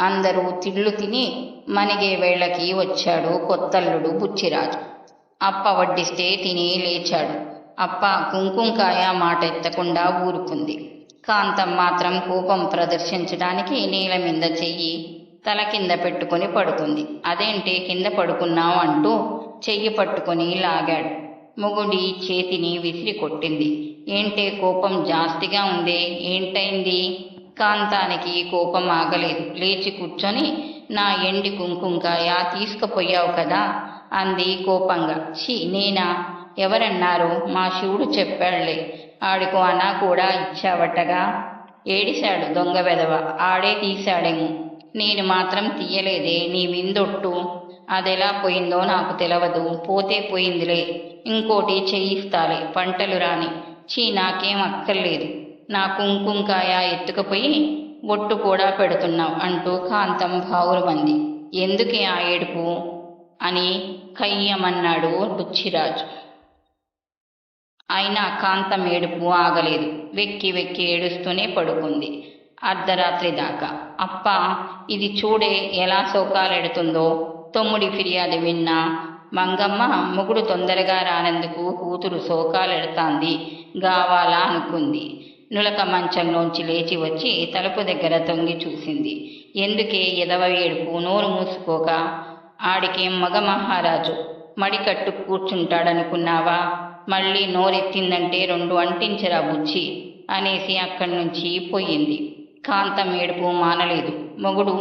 అందరూ తిళ్ళు తిని మనిగే వేళకి వచ్చాడు కొత్తల్లుడు బుచ్చిరాజు. అప్ప వడ్డిస్తే తిని లేచాడు. అప్ప కుంకుమకాయ మాట ఎత్తకుండా ఊరుకుంది. కాంతం మాత్రం కోపం ప్రదర్శించడానికి నేల మీద చెయ్యి తల కింద పెట్టుకుని పడుకుంది. అదేంటి కింద పడుకున్నావు అంటూ చెయ్యి పట్టుకుని లాగాడు. మొగుడి చేతిని విసిరి కొట్టింది. ఏంటే కోపం జాస్తిగా ఉందే, ఏంటైంది? కాంతానికి కోపం ఆగలేదు. లేచి కూర్చొని, నా ఎండి కుంకుమకాయ తీసుకుపోయావు కదా అంది కోపంగా. నేనా? ఎవరన్నారు? మా శివుడు చెప్పాళ్లే. ఆడికో అనా కూడా ఇచ్చావటగా. ఏడిశాడు దొంగ వెధవ. ఆడే తీశాడేమో. నేను మాత్రం తీయలేదే. నీ విందొట్టు. అదెలా పోయిందో నాకు తెలవదు. పోతే పోయిందిలే. ఇంకోటి చేయిస్తాలే, పంటలు రాని. నాకేం అక్కర్లేదు. నా కుంకుమకాయ ఎత్తుకుపోయి బొట్టు కూడా పెడుతున్నావు అంటూ కాంతం బావురుమంది. ఎందుకే ఆ ఏడుపు అని కయ్యమన్నాడు బుచ్చిరాజు. అయినా కాంతం ఏడుపు ఆగలేదు. వెక్కి వెక్కి ఏడుస్తూనే పడుకుంది అర్ధరాత్రి దాకా. అప్ప ఇది చూడే ఎలా శోకాలెడుతుందో. తమ్ముడి ఫిర్యాదు విన్నా మంగమ్మ మొగుడు తొందరగా రానందుకు కూతురు శోకాలెడతాంది గావాలా అనుకుంది. నులక మంచంలోంచి లేచి వచ్చి తలుపు దగ్గర తొంగి చూసింది. ఎందుకే ఎదవ ఏడుపు? నోరు మూసుకోక. ఆడికేం మగ మహారాజు మడికట్టు కూర్చుంటాడనుకున్నావా? మళ్ళీ నోరెత్తిందంటే 2 అంటించరా బుచ్చి అనేసి అక్కడి నుంచి పోయింది. కాంతం ఏడుపు మానలేదు. మొగుడు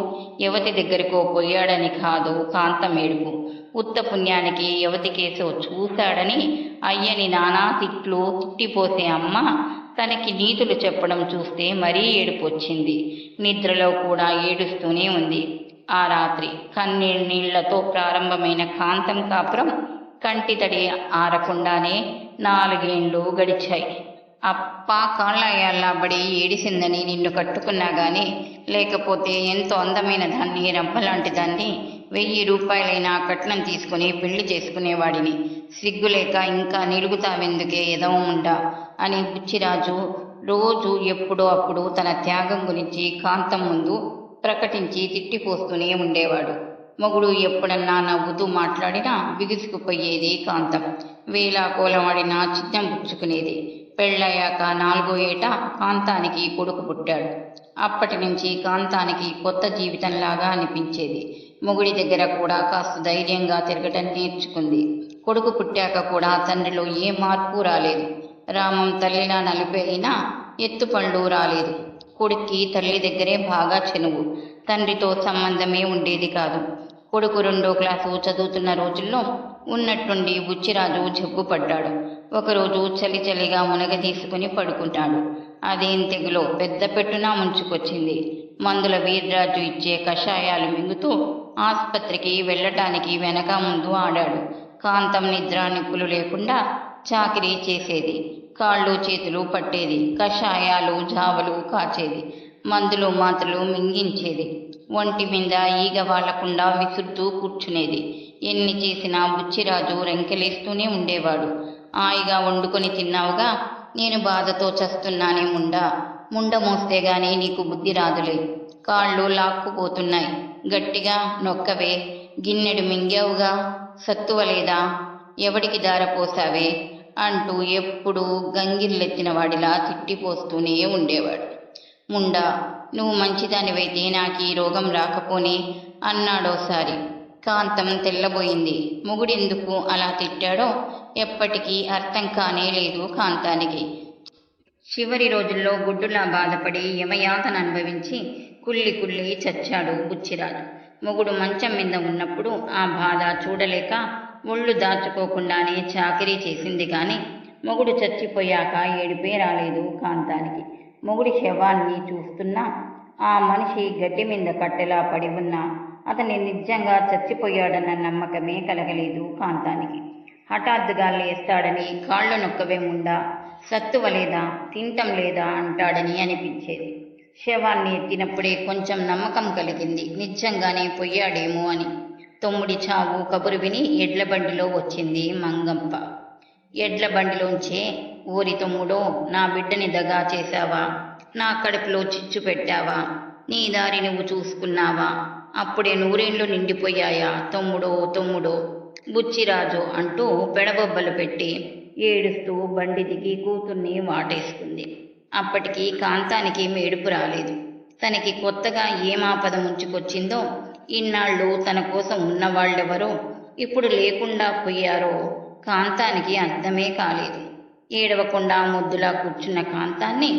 యువతి దగ్గరకో పోయాడని కాదు కాంతం ఏడుపు. ఉత్త పుణ్యానికి యువతికేసో చూశాడని అయ్యని నానా తిట్లు తిట్టిపోసే అమ్మ తనకి నీతులు చెప్పడం చూస్తే మరీ ఏడుపు వచ్చింది. నిద్రలో కూడా ఏడుస్తూనే ఉంది. ఆ రాత్రి కన్నీళ్లతో ప్రారంభమైన కాంతం కాపురం కంటితడి ఆరకుండానే 4 ఏళ్ళు గడిచాయి. అప్ప కాళ్ళయాళ్ళబడి ఏడిసిందని నిన్ను కట్టుకున్నా గాని, లేకపోతే ఎంతో అందమైన దాన్ని, రంపలాంటి దాన్ని 1000 రూపాయలైనా కట్నం తీసుకుని పెళ్లి చేసుకునేవాడిని. సిగ్గులేక ఇంకా నిలుగుతావెందుకే ఎదవముండా అని బుచ్చిరాజు రోజు ఎప్పుడో అప్పుడు తన త్యాగం గురించి కాంతం ముందు ప్రకటించి తిట్టిపోస్తూనే ఉండేవాడు. మొగుడు ఎప్పుడన్నా నవ్వుతూ మాట్లాడినా బిగుసుకుపోయేది కాంతం. వేలాకోలమాడినా చిత్తం పుచ్చుకునేది. పెళ్ళయ్యాక 4వ ఏట కాంతానికి కొడుకు పుట్టాడు. అప్పటి నుంచి కాంతానికి కొత్త జీవితంలాగా అనిపించేది. మొగుడి దగ్గర కూడా కాస్త ధైర్యంగా తిరగటం నేర్చుకుంది. కొడుకు పుట్టాక కూడా తండ్రిలో ఏ మార్పు రాలేదు. రామం తల్లిలా నలిపైనా ఎత్తుపళ్ళు రాలేదు. కొడుక్కి తల్లి దగ్గరే బాగా చెనువు. తండ్రితో సంబంధమే ఉండేది కాదు. కొడుకు 2వ క్లాసు చదువుతున్న రోజుల్లో ఉన్నట్టుండి బుచ్చిరాజు జబ్బుపడ్డాడు. ఒకరోజు చలిగా మునగ తీసుకుని పడుకుంటాడు. అదేం తెగులో పెద్ద పెట్టున ముంచుకొచ్చింది. మందుల వీర్రాజు ఇచ్చే కషాయాలు మింగుతూ ఆసుపత్రికి వెళ్ళటానికి వెనక ముందు ఆడాడు. కాంతం నిద్ర నిప్పులు లేకుండా చాకిరీ చేసేది. కాళ్ళు చేతులు పట్టేది. కషాయాలు జావలు కాచేది. మందులు మాత్రలు మింగించేది. ఒంటి మీద ఈగ వాళ్లకుండా విసురుతూ కూర్చునేది. ఎన్ని చేసినా బుచ్చిరాజు రెంకెలేస్తూనే ఉండేవాడు. హాయిగా వండుకొని తిన్నావుగా, నేను బాధతో చస్తున్నానే ముండ మోస్తే గాని నీకు బుద్ధి రాదులే. కాళ్ళు లాక్కుపోతున్నాయి, గట్టిగా నొక్కవే. గిన్నెడు మింగావుగా, సత్తువలేదా? ఎవడికి దారపోసావే అంటూ ఎప్పుడూ గంగిర్లెత్తిన వాడిలా తిట్టిపోస్తూనే ఉండేవాడు. ముండా, నువ్వు మంచిదానివైతే నాకు ఈ రోగం రాకపోనే అన్నాడోసారి. కాంతం తెల్లబోయింది. మొగుడెందుకు అలా తిట్టాడో ఎప్పటికీ అర్థం కానే లేదు కాంతానికి. చివరి రోజుల్లో గుడ్డులా బాధపడి యమయాతన అనుభవించి కుళ్ళి కుళ్ళి చచ్చాడు బుచ్చిరాజు. మొగుడు మంచం మీద ఉన్నప్పుడు ఆ బాధ చూడలేక ఒళ్ళు దాచుకోకుండానే చాకిరీ చేసింది కానీ మొగుడు చచ్చిపోయాక ఏడుపే రాలేదు కాంతానికి. మొగుడి శవాన్ని చూస్తున్నా, ఆ మనిషి గడ్డి మీద కట్టెలా పడి ఉన్నా అతన్ని నిజంగా చచ్చిపోయాడన్న నమ్మకమే కలగలేదు కాంతానికి. హఠాత్తుగా లేస్తాడని, కాళ్ళు నొక్కవే ముండా, సత్తువ లేదా, తింటం లేదా అంటాడని అనిపించేది. శవాన్ని ఎత్తినప్పుడే కొంచెం నమ్మకం కలిగింది, నిజంగానే పోయాడేమో అని. తమ్ముడి చావు కబురు విని ఎడ్ల బండిలో వచ్చింది మంగమ్మ. ఎడ్ల బండిలోంచే, ఓరి తమ్ముడో, నా బిడ్డని దగా చేశావా, నా కడుపులో చిచ్చు పెట్టావా, నీ దారి నువ్వు చూసుకున్నావా, అప్పుడే నూరేండ్లు నిండిపోయాయా తమ్ముడో తమ్ముడో, బుచ్చిరాజు అంటూ పెడబొబ్బలు పెట్టి ఏడుస్తూ బండి దిగి కూతుర్ని వాటేసుకుంది. అప్పటికి కాంతానికి మేడుపు రాలేదు. తనకి కొత్తగా ఏమాపద ముంచుకొచ్చిందో, ఇన్నాళ్ళు తన కోసం ఉన్నవాళ్ళెవరో ఇప్పుడు లేకుండా పోయారో కాంతానికి అర్థమే కాలేదు. ఏడవకుండా ముద్దులా కూర్చున్న కాంతాన్ని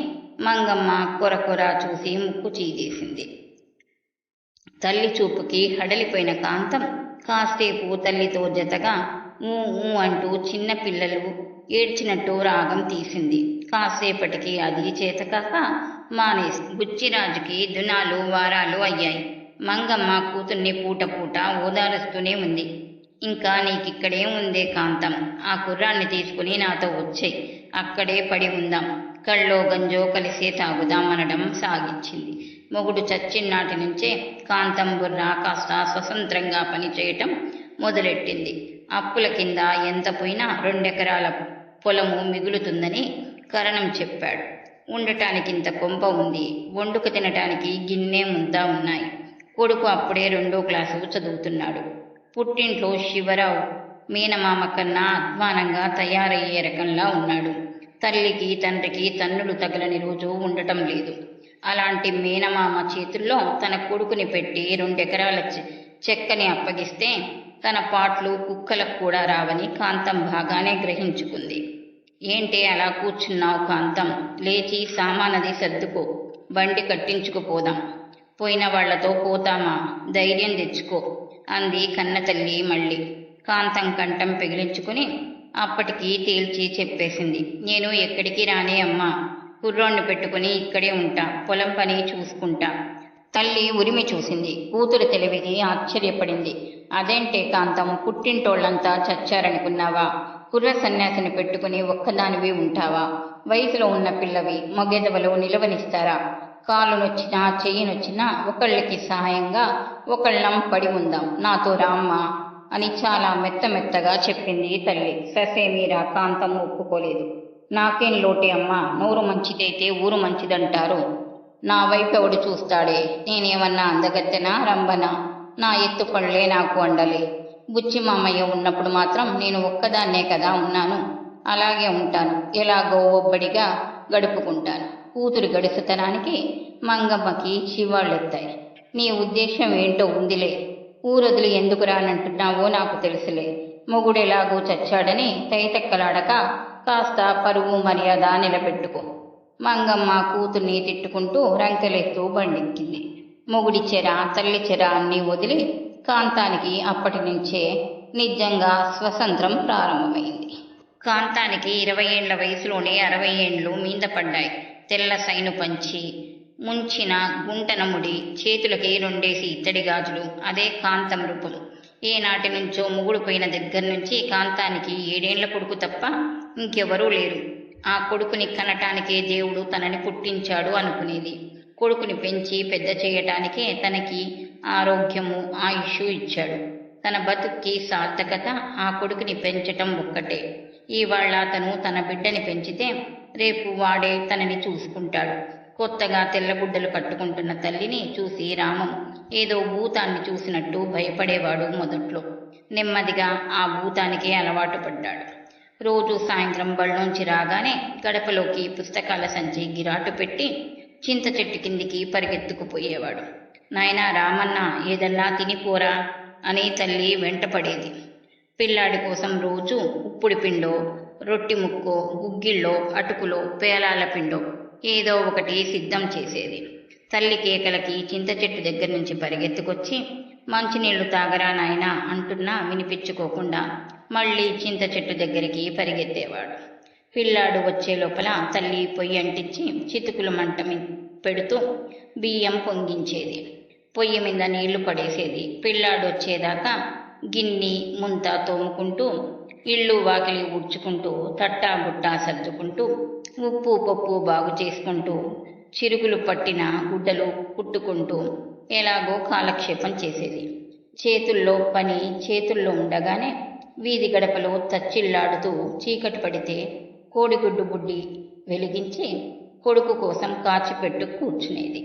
మంగమ్మ కొరకొర చూసి ముక్కు చీదేసింది. తల్లి చూపుకి హడలిపోయిన కాంతం కాసేపు తల్లితో జతగా ఊ ఊ అంటూ చిన్న పిల్లలు ఏడ్చినట్టు రాగం తీసింది. కాసేపటికి అది చేతకాక మానేసి బుచ్చిరాజుకి దినాలు వారాలు అయ్యాయి. మంగమ్మ కూతుర్ని పూట పూట ఓదారుస్తూనే ఉంది. ఇంకా నీకిక్కడే ఉందే కాంతం, ఆ కుర్రాన్ని తీసుకుని నాతో వచ్చేయి, అక్కడే పడి ఉందాం, కళ్ళో గంజో కలిసే తాగుదాం అనడం సాగించింది. మొగుడు చచ్చినాటి నుంచే కాంతం బుర్ర కాస్త స్వతంత్రంగా పనిచేయటం మొదలెట్టింది. అప్పుల కింద ఎంత పోయినా 2 ఎకరాల పొలము మిగులుతుందని కరణం చెప్పాడు. ఉండటానికి ఇంత కొంప ఉంది, వండుకు తినటానికి గిన్నె ముంతా ఉన్నాయి. కొడుకు అప్పుడే 2వ క్లాసు చదువుతున్నాడు. పుట్టింట్లో శివరావు మీనమామ కన్నా అధ్వానంగా తయారయ్యే రకంలా ఉన్నాడు. తల్లికి తండ్రికి తన్నులు తగలని రోజు ఉండటం లేదు. అలాంటి మీనమామ చేతుల్లో తన కొడుకుని పెట్టి 2 ఎకరాల చెక్కని అప్పగిస్తే తన పాట్లు కుక్కలకు కూడా రావని కాంతం బాగానే గ్రహించుకుంది. ఏంటే అలా కూర్చున్నావు కాంతం, లేచి సామానది సర్దుకో, బండి కట్టించుకుపోదాం. పోయిన వాళ్లతో పోతామా, ధైర్యం తెచ్చుకో అంది కన్న తల్లి మళ్ళీ. కాంతం కంఠం పెగిలించుకుని అప్పటికి తేల్చి చెప్పేసింది. నేను ఎక్కడికి రానే అమ్మా, కుర్రోణ్ణి పెట్టుకుని ఇక్కడే ఉంటా, పొలం పని చూసుకుంటా. తల్లి ఉరిమి చూసింది. కూతురు తెలివికి ఆశ్చర్యపడింది. అదేంటే కాంతం, పుట్టింటోళ్లంతా చచ్చారనుకున్నావా? కుర్ర సన్యాసిని పెట్టుకుని ఒక్కదానివి ఉంటావా? వయసులో ఉన్న పిల్లవి మగెదవలు నిలవనిస్తారా? కాలు నొచ్చినా చెయ్యి నొచ్చినా ఒకళ్ళకి సహాయంగా ఒకళ్ళం పడి ఉందాం, నాతో రామ్మా అని చాలా మెత్తమెత్తగా చెప్పింది తల్లి. ససేమీరా కాంతం ఒప్పుకోలేదు. నాకేం లోటే అమ్మా, నోరు మంచిదైతే ఊరు మంచిదంటారు. నా వైపెవడు చూస్తాడే, నేనేమన్నా అందగత్తెనా రంబనా? నా ఎత్తు పళ్ళే నాకు అండలే. బుచ్చి మామయ్య ఉన్నప్పుడు మాత్రం నేను ఒక్కదాన్నే కదా ఉన్నాను, అలాగే ఉంటాను, ఎలాగో ఒబ్బడిగా గడుపుకుంటాను. కూతురి గడుసుతనానికి మంగమ్మకి చివాళ్ళెత్తాయి. నీ ఉద్దేశం ఏంటో ఉందిలే, ఊరొదిలి ఎందుకు రానంటున్నావో నాకు తెలుసులే. మొగుడెలాగూ చచ్చాడని తైతక్కలాడక కాస్త పరువు మర్యాద నిలబెట్టుకో. మంగమ్మ కూతుర్ని తిట్టుకుంటూ రంకెలేస్తూ బండెక్కింది. మొగుడి చెర తల్లి చెర అన్నీ వదిలి కాంతానికి అప్పటి నుంచే నిజంగా స్వతంత్రం ప్రారంభమైంది. కాంతానికి 20 ఏళ్ల వయసులోనే 60 ఏండ్లు మీద పడ్డాయి. తెల్ల సైను పంచి, ముంచిన గుంటనముడి, చేతులకి 2 ఇత్తడి గాజులు, అదే కాంతం రూపం. ఏనాటి నుంచో మొగుడు పోయిన దగ్గర నుంచి కాంతానికి 7 ఏళ్ల కొడుకు తప్ప ఇంకెవరూ లేరు. ఆ కొడుకుని కనటానికే దేవుడు తనని పుట్టించాడు అనుకునేది. కొడుకుని పెంచి పెద్ద చేయటానికే తనకి ఆరోగ్యము ఆయుష్ ఇచ్చాడు. తన బతుక్కి సార్థకత ఆ కొడుకుని పెంచటం ఒక్కటే. ఇవాళ తను తన బిడ్డని పెంచితే రేపు వాడే తనని చూసుకుంటాడు. కొత్తగా తెల్లగుడ్డలు కట్టుకుంటున్న తల్లిని చూసి రామం ఏదో భూతాన్ని చూసినట్టు భయపడేవాడు మొదట్లో. నెమ్మదిగా ఆ భూతానికే అలవాటు పడ్డాడు. రోజు సాయంత్రం బళ్ళోంచి రాగానే గడపలోకి పుస్తకాల సంచి గిరాటు పెట్టి చింత చెట్టు కిందికి పరిగెత్తుకుపోయేవాడు. నాయనా రామన్న, ఏదన్నా తినిపోరా అని తల్లి వెంటపడేది. పిల్లాడి కోసం రోజు ఉప్పుడి పిండో, రొట్టి ముక్కో, గుగ్గిళ్ళో, అటుకులో, పేలాల పిండో ఏదో ఒకటి సిద్ధం చేసేది. తల్లి కేకలకి చింత చెట్టు దగ్గర నుంచి పరిగెత్తుకొచ్చి మంచినీళ్లు తాగరా నాయనా అంటున్నా వినిపించుకోకుండా మళ్ళీ చింత చెట్టు దగ్గరికి పరిగెత్తేవాడు. పిల్లాడు వచ్చే లోపల తల్లి పొయ్యి అంటించి చితుకులు మంట పెడుతూ బియ్యం పొంగించేది. పొయ్యి మీద నీళ్లు పడేసేది. పిల్లాడు వచ్చేదాకా గిన్ని ముంత తోముకుంటూ, ఇళ్ళు వాకిలి ఊడ్చుకుంటూ, తట్టా గుట్టా సర్దుకుంటూ, ఉప్పు పప్పు బాగు చేసుకుంటూ, చిరుగులు పట్టిన గుడ్డలు కుట్టుకుంటూ ఎలాగో కాలక్షేపం చేసేది. చేతుల్లో పని చేతుల్లో ఉండగానే వీధి గడపలో తచ్చిళ్లాడుతూ చీకటి పడితే కోడిగుడ్డు బుడ్డి వెలిగించి కొడుకు కోసం కాచిపెట్టు కూర్చునేది.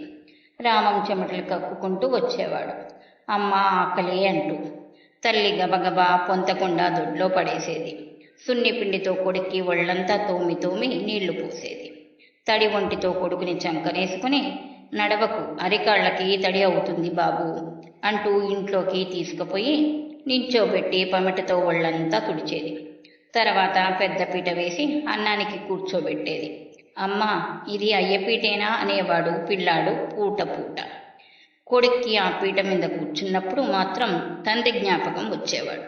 రామం చెమటలు కక్కుకుంటూ వచ్చేవాడు. అమ్మ ఆకలి అంటూ. తల్లి గబగబా పొంతకుండా దొడ్లో పడేసేది. సున్నిపిండితో కొడుక్కి ఒళ్ళంతా తోమి తోమి నీళ్లు పోసేది. తడి ఒంటితో కొడుకుని చంకనేసుకుని, నడవకు, అరికాళ్లకి తడి అవుతుంది బాబు అంటూ ఇంట్లోకి తీసుకుపోయి నించోబెట్టి పమిటతో ఒళ్ళంతా తుడిచేది. తర్వాత పెద్ద పీట వేసి అన్నానికి కూర్చోబెట్టేది. అమ్మా, ఇది అయ్యపీటేనా అనేవాడు పిల్లాడు పూట పూట. కొడుక్కి ఆ పీట మీద కూర్చున్నప్పుడు మాత్రం తండ్రి జ్ఞాపకం వచ్చేవాడు.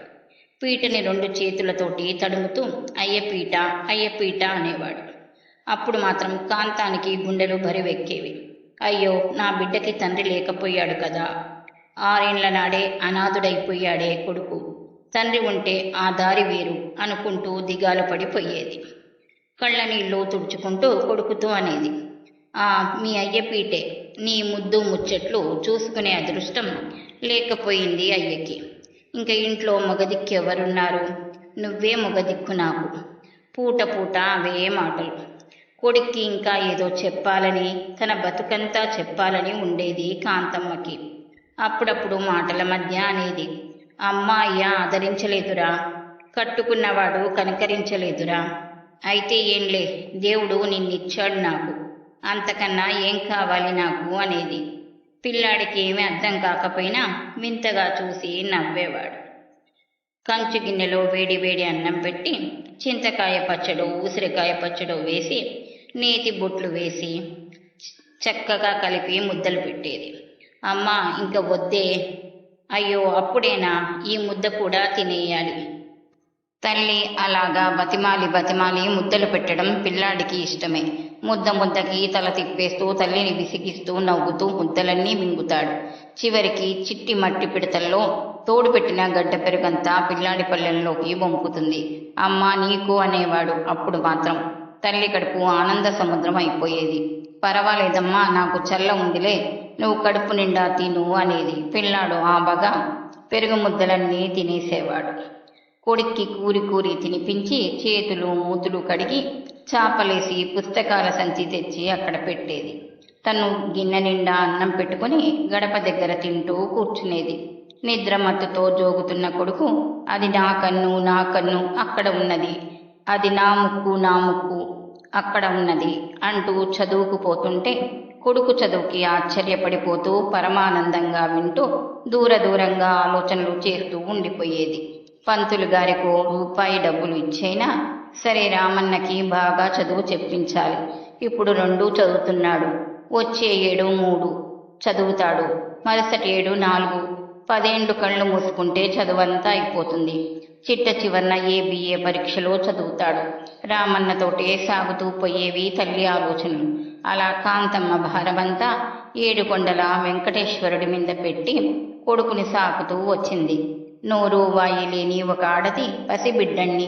పీటని 2 చేతులతోటి తడుముతూ అయ్యపీట అయ్యపీట అనేవాడు. అప్పుడు మాత్రం కాంతానికి గుండెలు బరివెక్కేవి. అయ్యో, నా బిడ్డకి తండ్రి లేకపోయాడు కదా, 6 ఏళ్ల నాడే అనాథుడైపోయాడే కొడుకు, తండ్రి ఉంటే ఆ దారి వేరు అనుకుంటూ దిగాలు పడిపోయేది. కళ్ళ నీళ్లు తుడుచుకుంటూ కొడుకుతో అనేది, మీ అయ్యపీటే, నీ ముద్దు ముచ్చట్లు చూసుకునే అదృష్టం లేకపోయింది అయ్యకి. ఇంక ఇంట్లో మగదిక్కెవరున్నారు, నువ్వే మగదిక్కు నాకు. పూట పూట అవే మాటలు. కొడుక్కి ఇంకా ఏదో చెప్పాలని, తన బతుకంతా చెప్పాలని ఉండేది కాంతమ్మకి. అప్పుడప్పుడు మాటల మధ్య అనేది, అమ్మా అయ్య ఆదరించలేదురా, కట్టుకున్నవాడు కనకరించలేదురా, అయితే ఏంలే, దేవుడు నిన్నిచ్చాడు నాకు, అంతకన్నా ఏం కావాలి నాకు అనేది. పిల్లాడికి ఏమీ అర్థం కాకపోయినా వింతగా చూసి నవ్వేవాడు. కంచు గిన్నెలో వేడి వేడి అన్నం పెట్టి చింతకాయ పచ్చడు, ఉసిరికాయ పచ్చడు వేసి నేతి బొట్లు వేసి చక్కగా కలిపి ముద్దలు పెట్టేది. అమ్మా ఇంక వద్దే, అయ్యో అప్పుడేనా, ఈ ముద్ద కూడా తినేయాలి. తల్లి అలాగా బతిమాలి బతిమాలి ముద్దలు పెట్టడం పిల్లాడికి ఇష్టమే. ముద్ద ముద్దకి తల తిప్పేస్తూ తల్లిని విసిగిస్తూ నవ్వుతూ ముద్దలన్నీ మింగుతాడు. చివరికి చిట్టి మట్టి పిడతల్లో తోడు పెట్టిన గడ్డ పెరుగంతా పిల్లాడి పల్లెల్లోకి వంపుతుంది. అమ్మా నీకు అనేవాడు. అప్పుడు మాత్రం తల్లి కడుపు ఆనంద సముద్రం అయిపోయేది. పర్వాలేదమ్మా, నాకు చల్ల ఉందిలే, నువ్వు కడుపు నిండా తిను అనేది. పిల్లాడు ఆబగా పెరుగు ముద్దలన్నీ తినేసేవాడు. కొడుక్కి కూరి కూరి తినిపించి చేతులు మూతులు కడిగి చాపలేసి పుస్తకాల సంచి తెచ్చి అక్కడ పెట్టేది. తను గిన్నె నిండా అన్నం పెట్టుకుని గడప దగ్గర తింటూ కూర్చునేది. నిద్ర మత్తుతో జోగుతున్న కొడుకు, అది నా కన్ను నా కన్ను అక్కడ ఉన్నది, అది నా ముక్కు నా ముక్కు అక్కడ ఉన్నది అంటూ చదువుకుపోతుంటే కొడుకు చదువుకి ఆశ్చర్యపడిపోతూ పరమానందంగా వింటూ దూరంగా ఆలోచనలు చేస్తూ ఉండిపోయేది. పంతులు గారికో రూపాయి డబ్బులు ఇచ్చైనా సరే రామన్నకి బాగా చదువు చెప్పించాలి. ఇప్పుడు 2 చదువుతున్నాడు, వచ్చే 7 3 చదువుతాడు, మరుసటి 7 4, 10 ఏళ్ళు కళ్ళు మూసుకుంటే చదువంతా అయిపోతుంది. చిట్ట చివరన BA పరీక్షలో చదువుతాడు. రామన్నతోటే సాగుతూ పోయేవి తల్లి ఆలోచనలు. అలా కాంతమ్మ భారమంతా 7 కొండల వెంకటేశ్వరుడి మీద పెట్టి కొడుకుని సాకుతూ వచ్చింది. నోరు వాయి లేని ఒక ఆడది పసిబిడ్డన్ని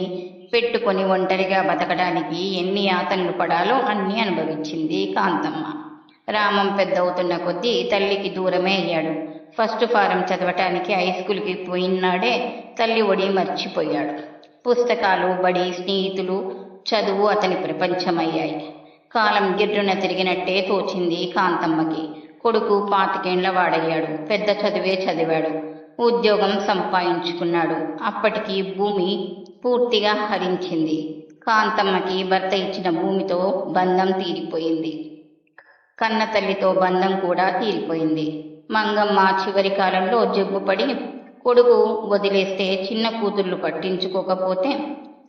పెట్టుకొని ఒంటరిగా బతకడానికి ఎన్ని యాతనలు పడాలో అన్నీ అనుభవించింది కాంతమ్మ. రామం పెద్దవుతున్న కొద్దీ తల్లికి దూరమే అయ్యాడు. ఫస్ట్ ఫారం చదవటానికి హైస్కూల్కి పోయినాడే తల్లి ఒడి మర్చిపోయాడు. పుస్తకాలు, బడి, స్నేహితులు, చదువు అతని ప్రపంచమయ్యాయి. కాలం గిర్రున తిరిగినట్టే తోచింది కాంతమ్మకి. కొడుకు 25 ఏళ్ల వాడయ్యాడు. పెద్ద చదివే చదివాడు, ఉద్యోగం సంపాదించుకున్నాడు. అప్పటికి భూమి పూర్తిగా హరించింది. కాంతమ్మకి భర్త ఇచ్చిన భూమితో బంధం తీరిపోయింది. కన్న తల్లితో బంధం కూడా తీరిపోయింది. మంగమ్మ చివరి కాలంలో జబ్బుపడి కొడుకు వదిలేస్తే చిన్న కూతుర్లు పట్టించుకోకపోతే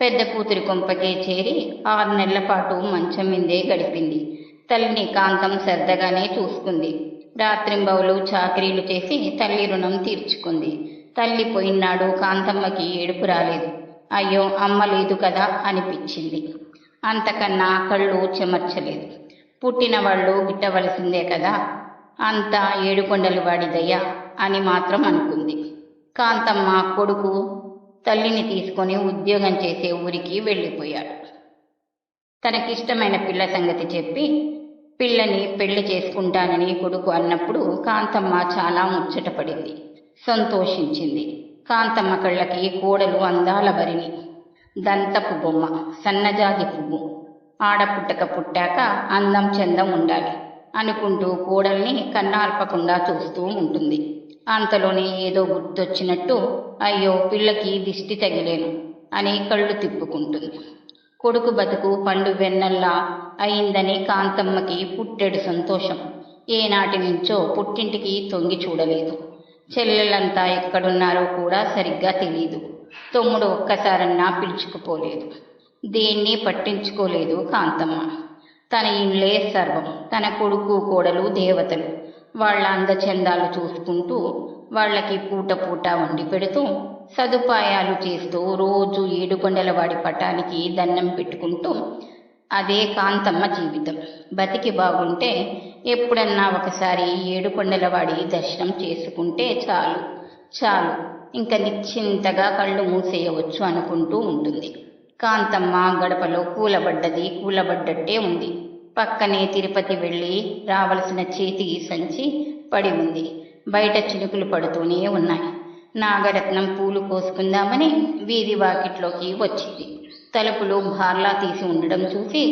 పెద్ద కూతురి కొంపకే చేరి 6 నెలల పాటు మంచం మీదే గడిపింది. తల్లిని కాంతం శ్రద్ధగానే చూసుకుంది. రాత్రింబవలు చాకరీలు చేసి తల్లి రుణం తీర్చుకుంది. తల్లి పోయినాడు కాంతమ్మకి ఏడుపు రాలేదు. అయ్యో అమ్మ లేదు కదా అనిపించింది. అంతకన్నా కళ్ళు చెమర్చలేదు. పుట్టిన వాళ్ళు గిట్టవలసిందే కదా, అంతా ఏడుకొండలు వాడిదయ్యా అని మాత్రం అనుకుంది. కాంతమ్మ కొడుకు తల్లిని తీసుకొని ఉద్యోగం చేసే ఊరికి వెళ్ళిపోయాడు. తనకిష్టమైన పిల్ల సంగతి చెప్పి పిల్లని పెళ్లి చేసుకుంటానని కొడుకు అన్నప్పుడు కాంతమ్మ చాలా ముచ్చటపడింది, సంతోషించింది. కాంతమ్మ కళ్ళకి కోడలు అందాల వరిని, దంతపు బొమ్మ, సన్నజాజి పువ్వు. ఆడపుట్టక పుట్టాక అందం చందం ఉండాలి అనుకుంటూ కోడల్ని కన్నార్పకుండా చూస్తూ ఉంటుంది. అంతలోనే ఏదో గుర్తొచ్చినట్టు అయ్యో పిల్లకి దిష్టి తగిలేను అని కళ్ళు తిప్పుకుంటుంది. కొడుకు బతుకు పండు వెన్నల్లా అయిందని కాంతమ్మకి పుట్టెడు సంతోషం. ఏనాటి నుంచో పుట్టింటికి తొంగి చూడలేదు. చెల్లెళ్ళంతా ఎక్కడున్నారో కూడా సరిగ్గా తెలియదు. తమ్ముడు ఒక్కసారన్నా పిలుచుకుపోలేదు. దేన్ని పట్టించుకోలేదు కాంతమ్మ. తన ఇళ్ళే సర్వం. తన కొడుకు కోడలు దేవతలు. వాళ్ళ అందచందాలు చూసుకుంటూ వాళ్ళకి పూట పూట వండి పెడుతూ సదుపాయాలు చేస్తూ రోజు ఏడుకొండలవాడి పటానికి దండం పెట్టుకుంటూ అదే కాంతమ్మ జీవితం. బతికి బాగుంటే ఎప్పుడన్నా ఒకసారి ఏడుకొండలవాడి దర్శనం చేసుకుంటే చాలు చాలు, ఇంకా నిశ్చింతగా కళ్ళు మూసేయవచ్చు అనుకుంటూ ఉంటుంది. కాంతమ్మ గడపలో కూలబడ్డట్టే ఉంది. పక్కనే తిరుపతి వెళ్ళి రావలసిన చేతి సంచి పడి ఉంది. బయట చినుకులు పడుతూనే ఉన్నాయి. నాగరత్నం పూలు కోసుకుందామని వీధి వాకిట్లోకి వచ్చింది. తలుపులు బార్లా తీసి ఉండడం చూసి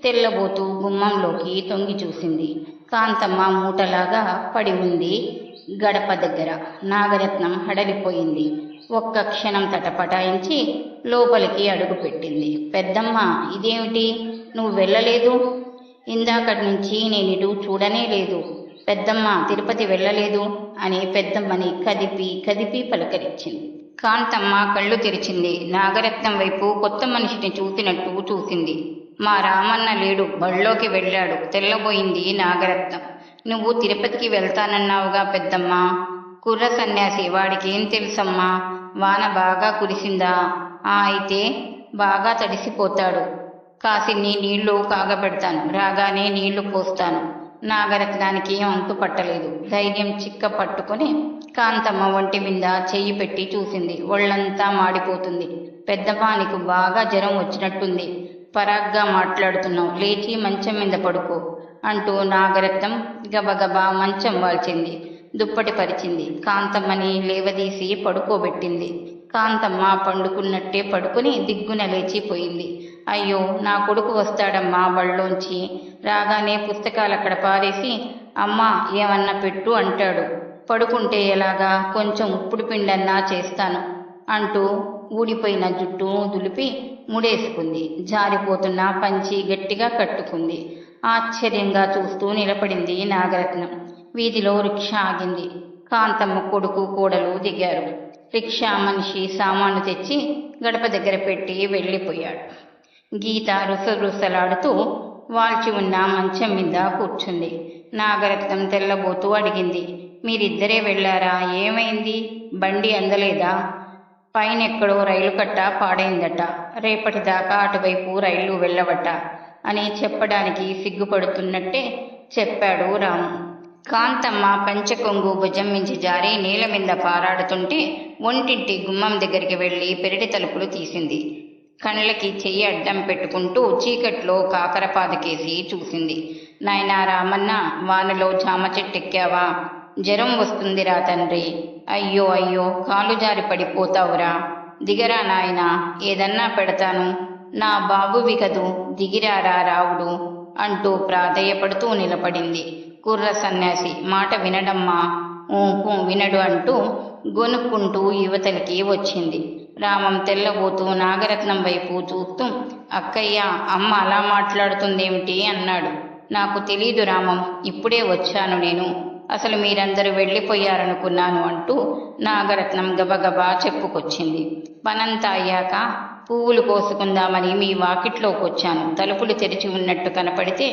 తెల్లబోతూ గుమ్మంలోకి తొంగి చూసింది. కాంతమ్మ మూటలాగా పడి ఉంది గడప దగ్గర. నాగరత్నం హడలిపోయింది. ఒక్క క్షణం తటపటాయించి లోపలికి అడుగు పెట్టింది. పెద్దమ్మ, ఇదేమిటి, నువ్వు వెళ్ళలేదు? ఇందాకటి నుంచి నేనిటు చూడనే లేదు. పెద్దమ్మ తిరుపతి వెళ్ళలేదు అని పెద్దమ్మని కదిపి పలకరించింది. కాంతమ్మ కళ్ళు తెరిచింది. నాగరత్నం వైపు కొత్త మనిషిని చూసినట్టు చూసింది. మా రామన్న లేడు, బళ్ళోకి వెళ్ళాడు. తెల్లబోయింది నాగరత్నం. నువ్వు తిరుపతికి వెళ్తానన్నావుగా పెద్దమ్మ. కుర్ర సన్యాసి, వాడికేం తెలుసమ్మా? వాన బాగా కురిసిందా? అయితే బాగా తడిసిపోతాడు. కాసిన్ని నీళ్లు కాగబెడతాను, రాగానే నీళ్లు పోస్తాను. నాగరత్నానికి అంతు పట్టలేదు. ధైర్యం చిక్క పట్టుకుని కాంతమ్మ ఒంటి మీద చెయ్యి పెట్టి చూసింది. ఒళ్ళంతా మాడిపోతుంది. పెద్దమ్మ, నీకు బాగా జ్వరం వచ్చినట్టుంది. పరాగ్గా మాట్లాడుతున్నావు. లేచి మంచం మీద పడుకో అంటూ నాగరత్నం గబగబా మంచం వాల్చింది. దుప్పటి పరిచింది. కాంతమ్మని లేవదీసి పడుకోబెట్టింది. కాంతమ్మ పండుకున్నట్టే పడుకుని దిగ్గున లేచిపోయింది. అయ్యో, నా కొడుకు వస్తాడమ్మా బళ్ళోంచి. రాగానే పుస్తకాలు అక్కడ పారేసి అమ్మా ఏమన్నా పెట్టు అంటాడు. పడుకుంటే ఎలాగా, కొంచెం ఉప్పుడు పిండన్నా చేస్తాను అంటూ ఊడిపోయిన జుట్టు దులిపి ముడేసుకుంది. జారిపోతున్న పంచి గట్టిగా కట్టుకుంది. ఆశ్చర్యంగా చూస్తూ నిలబడింది నాగరత్నం. వీధిలో రిక్షా ఆగింది. కాంతమ్మ కొడుకు కోడలు దిగారు. రిక్షా మనిషి సామాను తెచ్చి గడప దగ్గర పెట్టి వెళ్ళిపోయాడు. గీత రుసరుసలాడుతూ వాల్చి ఉన్న మంచం మీద కూర్చుంది. నాగరత్నం తెల్లబోతూ అడిగింది, మీరిద్దరే వెళ్ళారా? ఏమైంది? బండి అందలేదా? పైనెక్కడో రైలు కట్ట పాడైందట. రేపటిదాకా అటువైపు రైళ్లు వెళ్ళవట అని చెప్పడానికి సిగ్గుపడుతున్నట్టే చెప్పాడు రాము. కాంతమ్మ పంచకొంగు భుజం మించి జారి నేల మీద పారాడుతుంటే ఒంటింటి గుమ్మం దగ్గరికి వెళ్ళి పెరటి తలుపులు తీసింది. కళ్ళకి చెయ్యి అడ్డం పెట్టుకుంటూ చీకట్లో కాకరపాదకేసి చూసింది. నాయనా రామన్న, వానలో జామ చెట్టెక్కావా? జ్వరం వస్తుందిరా తండ్రి. అయ్యో అయ్యో, కాలు జారి పడిపోతావురా. దిగరా నాయనా, ఏదన్నా పెడతాను. నా బాబువి కదూ, దిగిరారా రావుడు అంటూ ప్రాధేయపడుతూ నిలబడింది. కుర్ర సన్యాసి మాట వినడమ్మా. ఊహూ వినడు అంటూ గొనుక్కుంటూ యువతలికి వచ్చింది. రామం తెల్లబోతూ నాగరత్నం వైపు చూస్తూ, అక్కయ్య, అమ్మ అలా మాట్లాడుతుందేమిటి అన్నాడు. నాకు తెలీదు రామం, ఇప్పుడే వచ్చాను నేను. అసలు మీరందరూ వెళ్ళిపోయారనుకున్నాను అంటూ నాగరత్నం గబగబా చెప్పుకొచ్చింది. పనంతా అయ్యాక పువ్వులు కోసుకుందామని మీ వాకిట్లోకి వచ్చాను. తలుపులు తెరిచి ఉన్నట్టు కనపడితే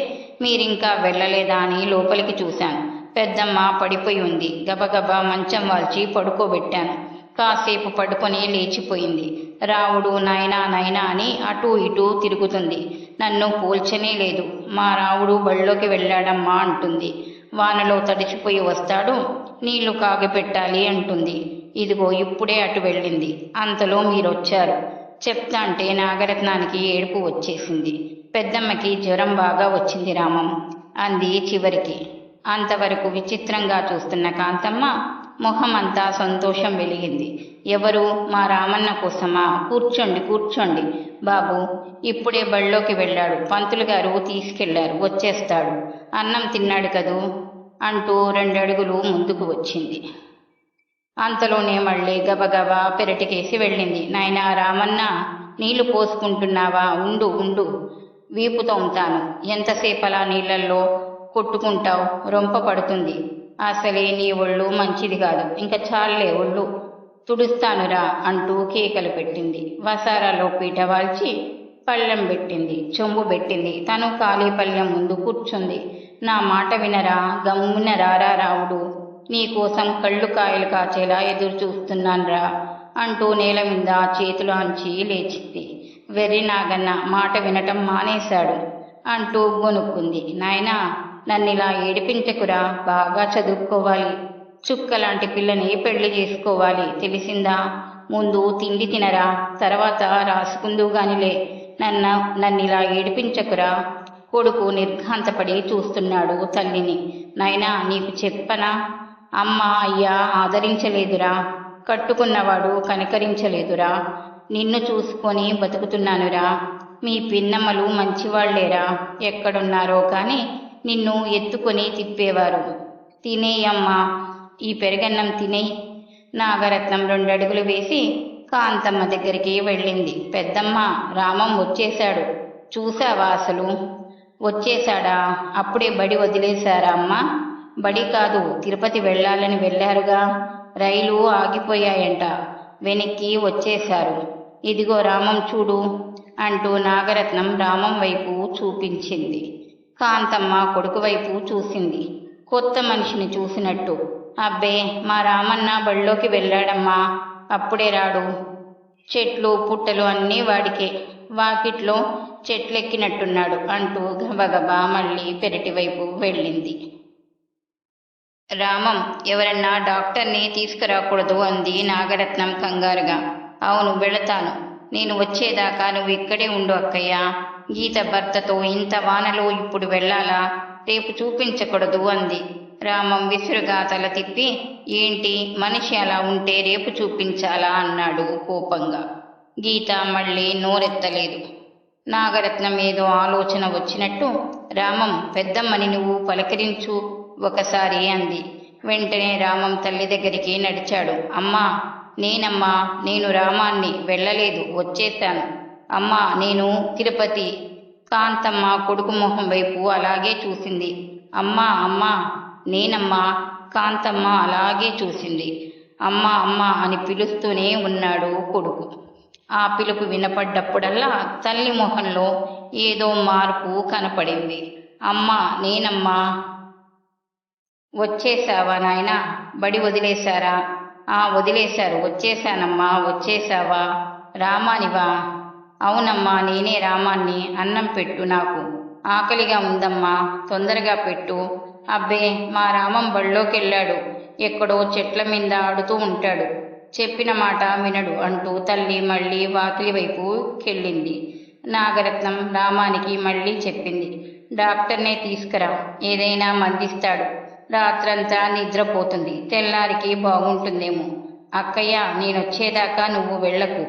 మీరింకా వెళ్ళలేదా అని లోపలికి చూశాను. పెద్దమ్మ పడిపోయి ఉంది. గబగబా మంచం వాల్చి పడుకోబెట్టాను. కాసేపు పడుకొని లేచిపోయింది. రావుడు నాయనా నాయనా అని అటూ ఇటూ తిరుగుతుంది. నన్ను పోల్చనే లేదు. మా రావుడు బళ్ళోకి వెళ్ళాడమ్మా అంటుంది. వానలో తడిచిపోయి వస్తాడు, నీళ్లు కాగపెట్టాలి అంటుంది. ఇదిగో ఇప్పుడే అటు వెళ్ళింది. అంతలో మీరొచ్చారు. చెప్తా అంటే నాగరత్నానికి ఏడుపు వచ్చేసింది. పెద్దమ్మకి జ్వరం బాగా వచ్చింది రామం అంది చివరికి. అంతవరకు విచిత్రంగా చూస్తున్న కాంతమ్మ ముఖం అంతా సంతోషం వెలిగింది. ఎవరు? మా రామన్న కోసమా? కూర్చోండి కూర్చోండి బాబు, ఇప్పుడే బళ్ళోకి వెళ్ళాడు. పంతులు గారు తీసుకెళ్లారు, వచ్చేస్తాడు. అన్నం తిన్నాడు కదూ అంటూ 2 అడుగులు ముందుకు వచ్చింది. అంతలోనే మళ్ళీ గబగబా పెరటికేసి వెళ్ళింది. నాయనా రామన్న, నీళ్లు పోసుకుంటున్నావా? ఉండు ఉండు, వీపు తోముతాను. ఎంతసేపలా నీళ్లల్లో కొట్టుకుంటావు? రొంప పడుతుంది. అసలే నీ ఒళ్ళు మంచిది కాదు. ఇంకా చాలే, ఒళ్ళు తుడుస్తానురా అంటూ కేకలు పెట్టింది. వసారాలో పీట వాల్చి పళ్ళెం పెట్టింది, చెంబు పెట్టింది. తను ఖాళీ పళ్ళెం ముందు కూర్చుంది. నా మాట వినరా, గమ్మున రారా రావుడు, నీకోసం కళ్ళు కాయలు కాచేలా ఎదురు చూస్తున్నాన్రా అంటూ నేల మీద చేతులు అంచి లేచింది. వెర్రి నాగన్న మాట వినటం మానేశాడు అంటూ గొనుక్కుంది. నాయనా, నన్నిలా ఏడిపించకురా, బాగా చదువుకోవాలి. చుక్కలాంటి పిల్లని పెళ్లి చేసుకోవాలి, తెలిసిందా? ముందు తిండి తినరా, తర్వాత రాసుకుందువు గానిలే. నన్నిలా ఏడిపించకురా. కొడుకు నిర్ఘాంతపడి చూస్తున్నాడు తల్లిని. నాయనా, నీకు చెప్పనా? అమ్మ అయ్యా ఆదరించలేదురా, కట్టుకున్నవాడు కనికరించలేదురా. నిన్ను చూసుకొని బతుకుతున్నానురా. మీ పిన్నమ్మలు మంచివాళ్లేరా, ఎక్కడున్నారో కానీ నిన్ను ఎత్తుకొని తిప్పేవారు. తినేయమ్మా, ఈ పెరుగన్నం తినేయి. నాగరత్నం 2 అడుగులు వేసి కాంతమ్మ దగ్గరికి వెళ్ళింది. పెద్దమ్మ, రామం వచ్చేశాడు. చూసావా? అసలు వచ్చేశాడా? అప్పుడే బడి వదిలేశారా అమ్మా? బడి కాదు, తిరుపతి వెళ్ళాలని వెళ్ళారుగా. రైలు ఆగిపోయాయంట, వెనక్కి వచ్చేశారు. ఇదిగో రామం చూడు అంటూ నాగరత్నం రామం వైపు చూపించింది. కాంతమ్మ కొడుకు వైపు చూసింది, కొత్త మనిషిని చూసినట్టు. అబ్బే, మా రామన్న బళ్ళోకి వెళ్ళాడమ్మా, అప్పుడే రాడు. చెట్లు పుట్టలు అన్నీ వాడికే, వాకిట్లో చెట్లెక్కినట్టున్నాడు అంటూ గబగబా మళ్ళీ పెరటి వైపు వెళ్ళింది. రామం, ఎవరన్నా డాక్టర్ని తీసుకురాకూడదు అంది నాగరత్నం కంగారుగా. అవును, వెళతాను. నేను వచ్చేదాకా నువ్వు ఇక్కడే ఉండు అక్కయ్య. గీత భర్తతో ఇంత వానలో ఇప్పుడు వెళ్ళాలా? రేపు చూపించకూడదు అంది. రామం విసురుగా తల తిప్పి, ఏంటి మనిషి అలా ఉంటే రేపు చూపించాలా అన్నాడు కోపంగా. గీత మళ్ళీ నోరెత్తలేదు. నాగరత్నం ఏదో ఆలోచన వచ్చినట్టు, రామం, పెద్దమ్మని నువ్వు పలకరించు ఒకసారి అంది. వెంటనే రామం తల్లి దగ్గరికి నడిచాడు. అమ్మా, నేనమ్మా, నేను రామాన్ని, వెళ్ళలేదు, వచ్చేశాను. అమ్మా, నేను తిరుపతి. కాంతమ్మ కొడుకు మొహం వైపు అలాగే చూసింది. అమ్మా అమ్మా, నేనమ్మా. కాంతమ్మ అలాగే చూసింది. అమ్మా అమ్మా అని పిలుస్తూనే ఉన్నాడు కొడుకు. ఆ పిలుపు వినపడ్డప్పుడల్లా తల్లి మొహంలో ఏదో మార్పు కనపడింది. అమ్మా, నేనమ్మా. వచ్చేశావా నాయనా? బడి వదిలేశారా? వదిలేశారు, వచ్చేశానమ్మా. వచ్చేశావా? రామానివా? అవునమ్మా, నేనే రామాన్ని. అన్నం పెట్టు, నాకు ఆకలిగా ఉందమ్మా, తొందరగా పెట్టు. అబ్బే, మా రామం బళ్ళోకెళ్ళాడు, ఎక్కడో చెట్ల మీద ఆడుతూ ఉంటాడు, చెప్పిన మాట వినడు అంటూ తల్లి మళ్ళీ వాకిలి వైపు కెళ్ళింది. నాగరత్నం రామానికి మళ్ళీ చెప్పింది, డాక్టర్నే తీసుకురా, ఏదైనా మందిస్తాడు. రాత్రంతా నిద్రపోతుంది, తెల్లారికి బాగుంటుందేమో. అక్కయ్య, నేనొచ్చేదాకా నువ్వు వెళ్ళకు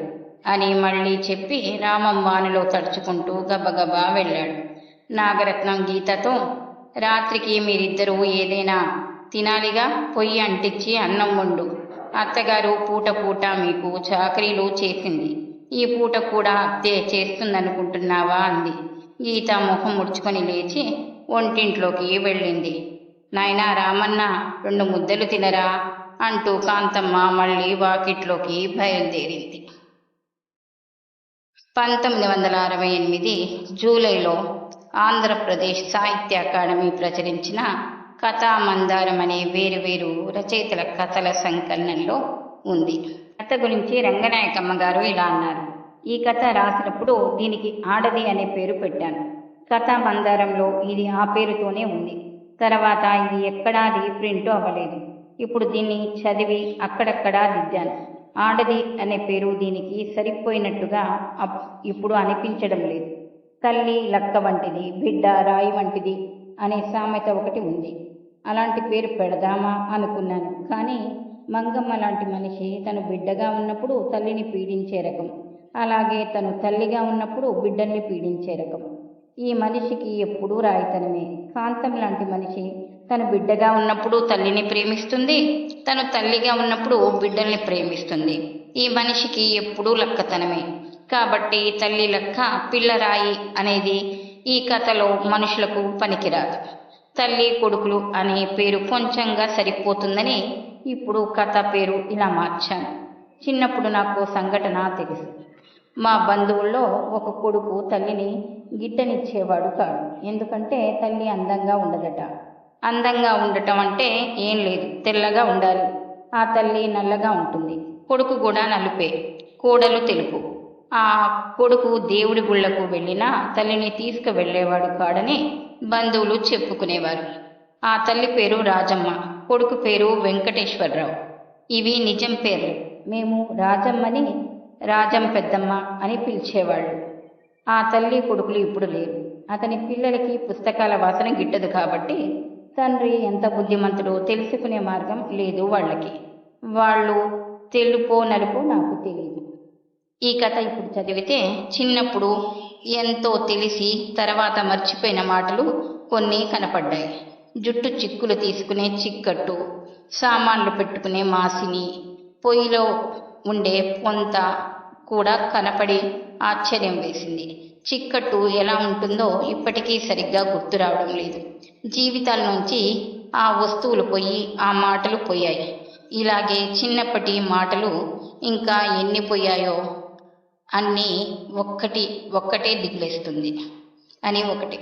అని మళ్ళీ చెప్పి రామం వానలో తడుచుకుంటూ గబగబా వెళ్ళాడు. నాగరత్నం గీతతో, రాత్రికి మీరిద్దరూ ఏదైనా తినాలిగా, పొయ్యి అంటించి అన్నం వండు. అత్తగారు పూట పూట మీకు చాకరీలు చేసింది, ఈ పూట కూడా అత్తే చేస్తుందనుకుంటున్నావా అంది. గీత ముఖం ముడుచుకొని లేచి, వంటింట్లోకి వెళ్ళింది. నాయనా రామన్న, 2 ముద్దలు తినరా అంటూ కాంతమ్మ మళ్ళీ వాకిట్లోకి బయలుదేరింది. 1968 జూలైలో ఆంధ్రప్రదేశ్ సాహిత్య అకాడమీ ప్రచురించిన కథామందారం అనే వేరువేరు రచయితల కథల సంకలనంలో ఉంది. కథ గురించి రంగనాయకమ్మ గారు ఇలా అన్నారు: ఈ కథ రాసినప్పుడు దీనికి ఆడది అనే పేరు పెట్టాను. కథామందారంలో ఇది ఆ పేరుతోనే ఉంది. తర్వాత ఇది ఎక్కడా రీప్రింట్ అవ్వలేదు. ఇప్పుడు దీన్ని చదివి అక్కడక్కడా దిద్దాను. ఆడది అనే పేరు దీనికి సరిపోయినట్టుగా ఇప్పుడు అనిపించడం లేదు. తల్లి లక్క వంటిది, బిడ్డ రాయి వంటిది అనే సామెత ఒకటి ఉంది. అలాంటి పేరు పెడదామా అనుకున్నాను. కానీ మంగమ్మ లాంటి మనిషి తను బిడ్డగా ఉన్నప్పుడు తల్లిని పీడించే రకం, అలాగే తను తల్లిగా ఉన్నప్పుడు బిడ్డల్ని పీడించే రకం. ఈ మనిషికి ఎప్పుడూ రాయితనమే. కాంతం లాంటి మనిషి తను బిడ్డగా ఉన్నప్పుడు తల్లిని ప్రేమిస్తుంది, తను తల్లిగా ఉన్నప్పుడు బిడ్డల్ని ప్రేమిస్తుంది. ఈ మనిషికి ఎప్పుడూ లక్కతనమే. కాబట్టి తల్లి లక్క పిల్లరాయి అనేది ఈ కథలో మనుషులకు పనికిరాదు. తల్లి కొడుకులు అనే పేరు కొంచెంగా సరిపోతుందని ఇప్పుడు కథ పేరు ఇలా మార్చాను. చిన్నప్పుడు నాకు సంఘటన తెలుసు. మా బంధువుల్లో ఒక కొడుకు తల్లిని గిట్టనిచ్చేవాడు కాడు. ఎందుకంటే తల్లి అందంగా ఉండదట. అందంగా ఉండటం అంటే ఏం లేదు, తెల్లగా ఉండాలి. ఆ తల్లి నల్లగా ఉంటుంది. కొడుకు కూడా నలుపే, కోడలు తెలుపు. ఆ కొడుకు దేవుడి గుళ్లకు వెళ్ళినా తల్లిని తీసుకువెళ్ళేవాడు కాడని బంధువులు చెప్పుకునేవారు. ఆ తల్లి పేరు రాజమ్మ, కొడుకు పేరు వెంకటేశ్వరరావు. ఇవి నిజం పేర్లు. మేము రాజమ్మని రాజం పెద్దమ్మ అని పిలిచేవాళ్ళు. ఆ తల్లి కొడుకులు ఇప్పుడు లేరు. అతని పిల్లలకి పుస్తకాల వాసన గిట్టదు కాబట్టి తండ్రి ఎంత బుద్ధిమంతుడో తెలుసుకునే మార్గం లేదు వాళ్ళకి. వాళ్ళు తెలుపో నలుపో నాకు తెలియదు. ఈ కథ ఇప్పుడు చదివితే చిన్నప్పుడు ఎంతో తెలిసి తర్వాత మర్చిపోయిన మాటలు కొన్ని కనపడ్డాయి. జుట్టు చిక్కులు తీసుకునే చిక్కట్టు, సామాన్లు పెట్టుకునే మాసిని, పొయ్యిలో ఉండే పొంత కూడా కనపడి ఆశ్చర్యం వేసింది. చిక్కట్టు ఎలా ఉంటుందో ఇప్పటికీ సరిగ్గా గుర్తు రావడం లేదు. జీవితాల నుంచి ఆ వస్తువులు పోయి ఆ మాటలు పోయాయి. ఇలాగే చిన్నప్పటి మాటలు ఇంకా ఎన్ని పోయాయో అన్నీ ఒక్కటే దిగులేస్తుంది అని ఒకటి.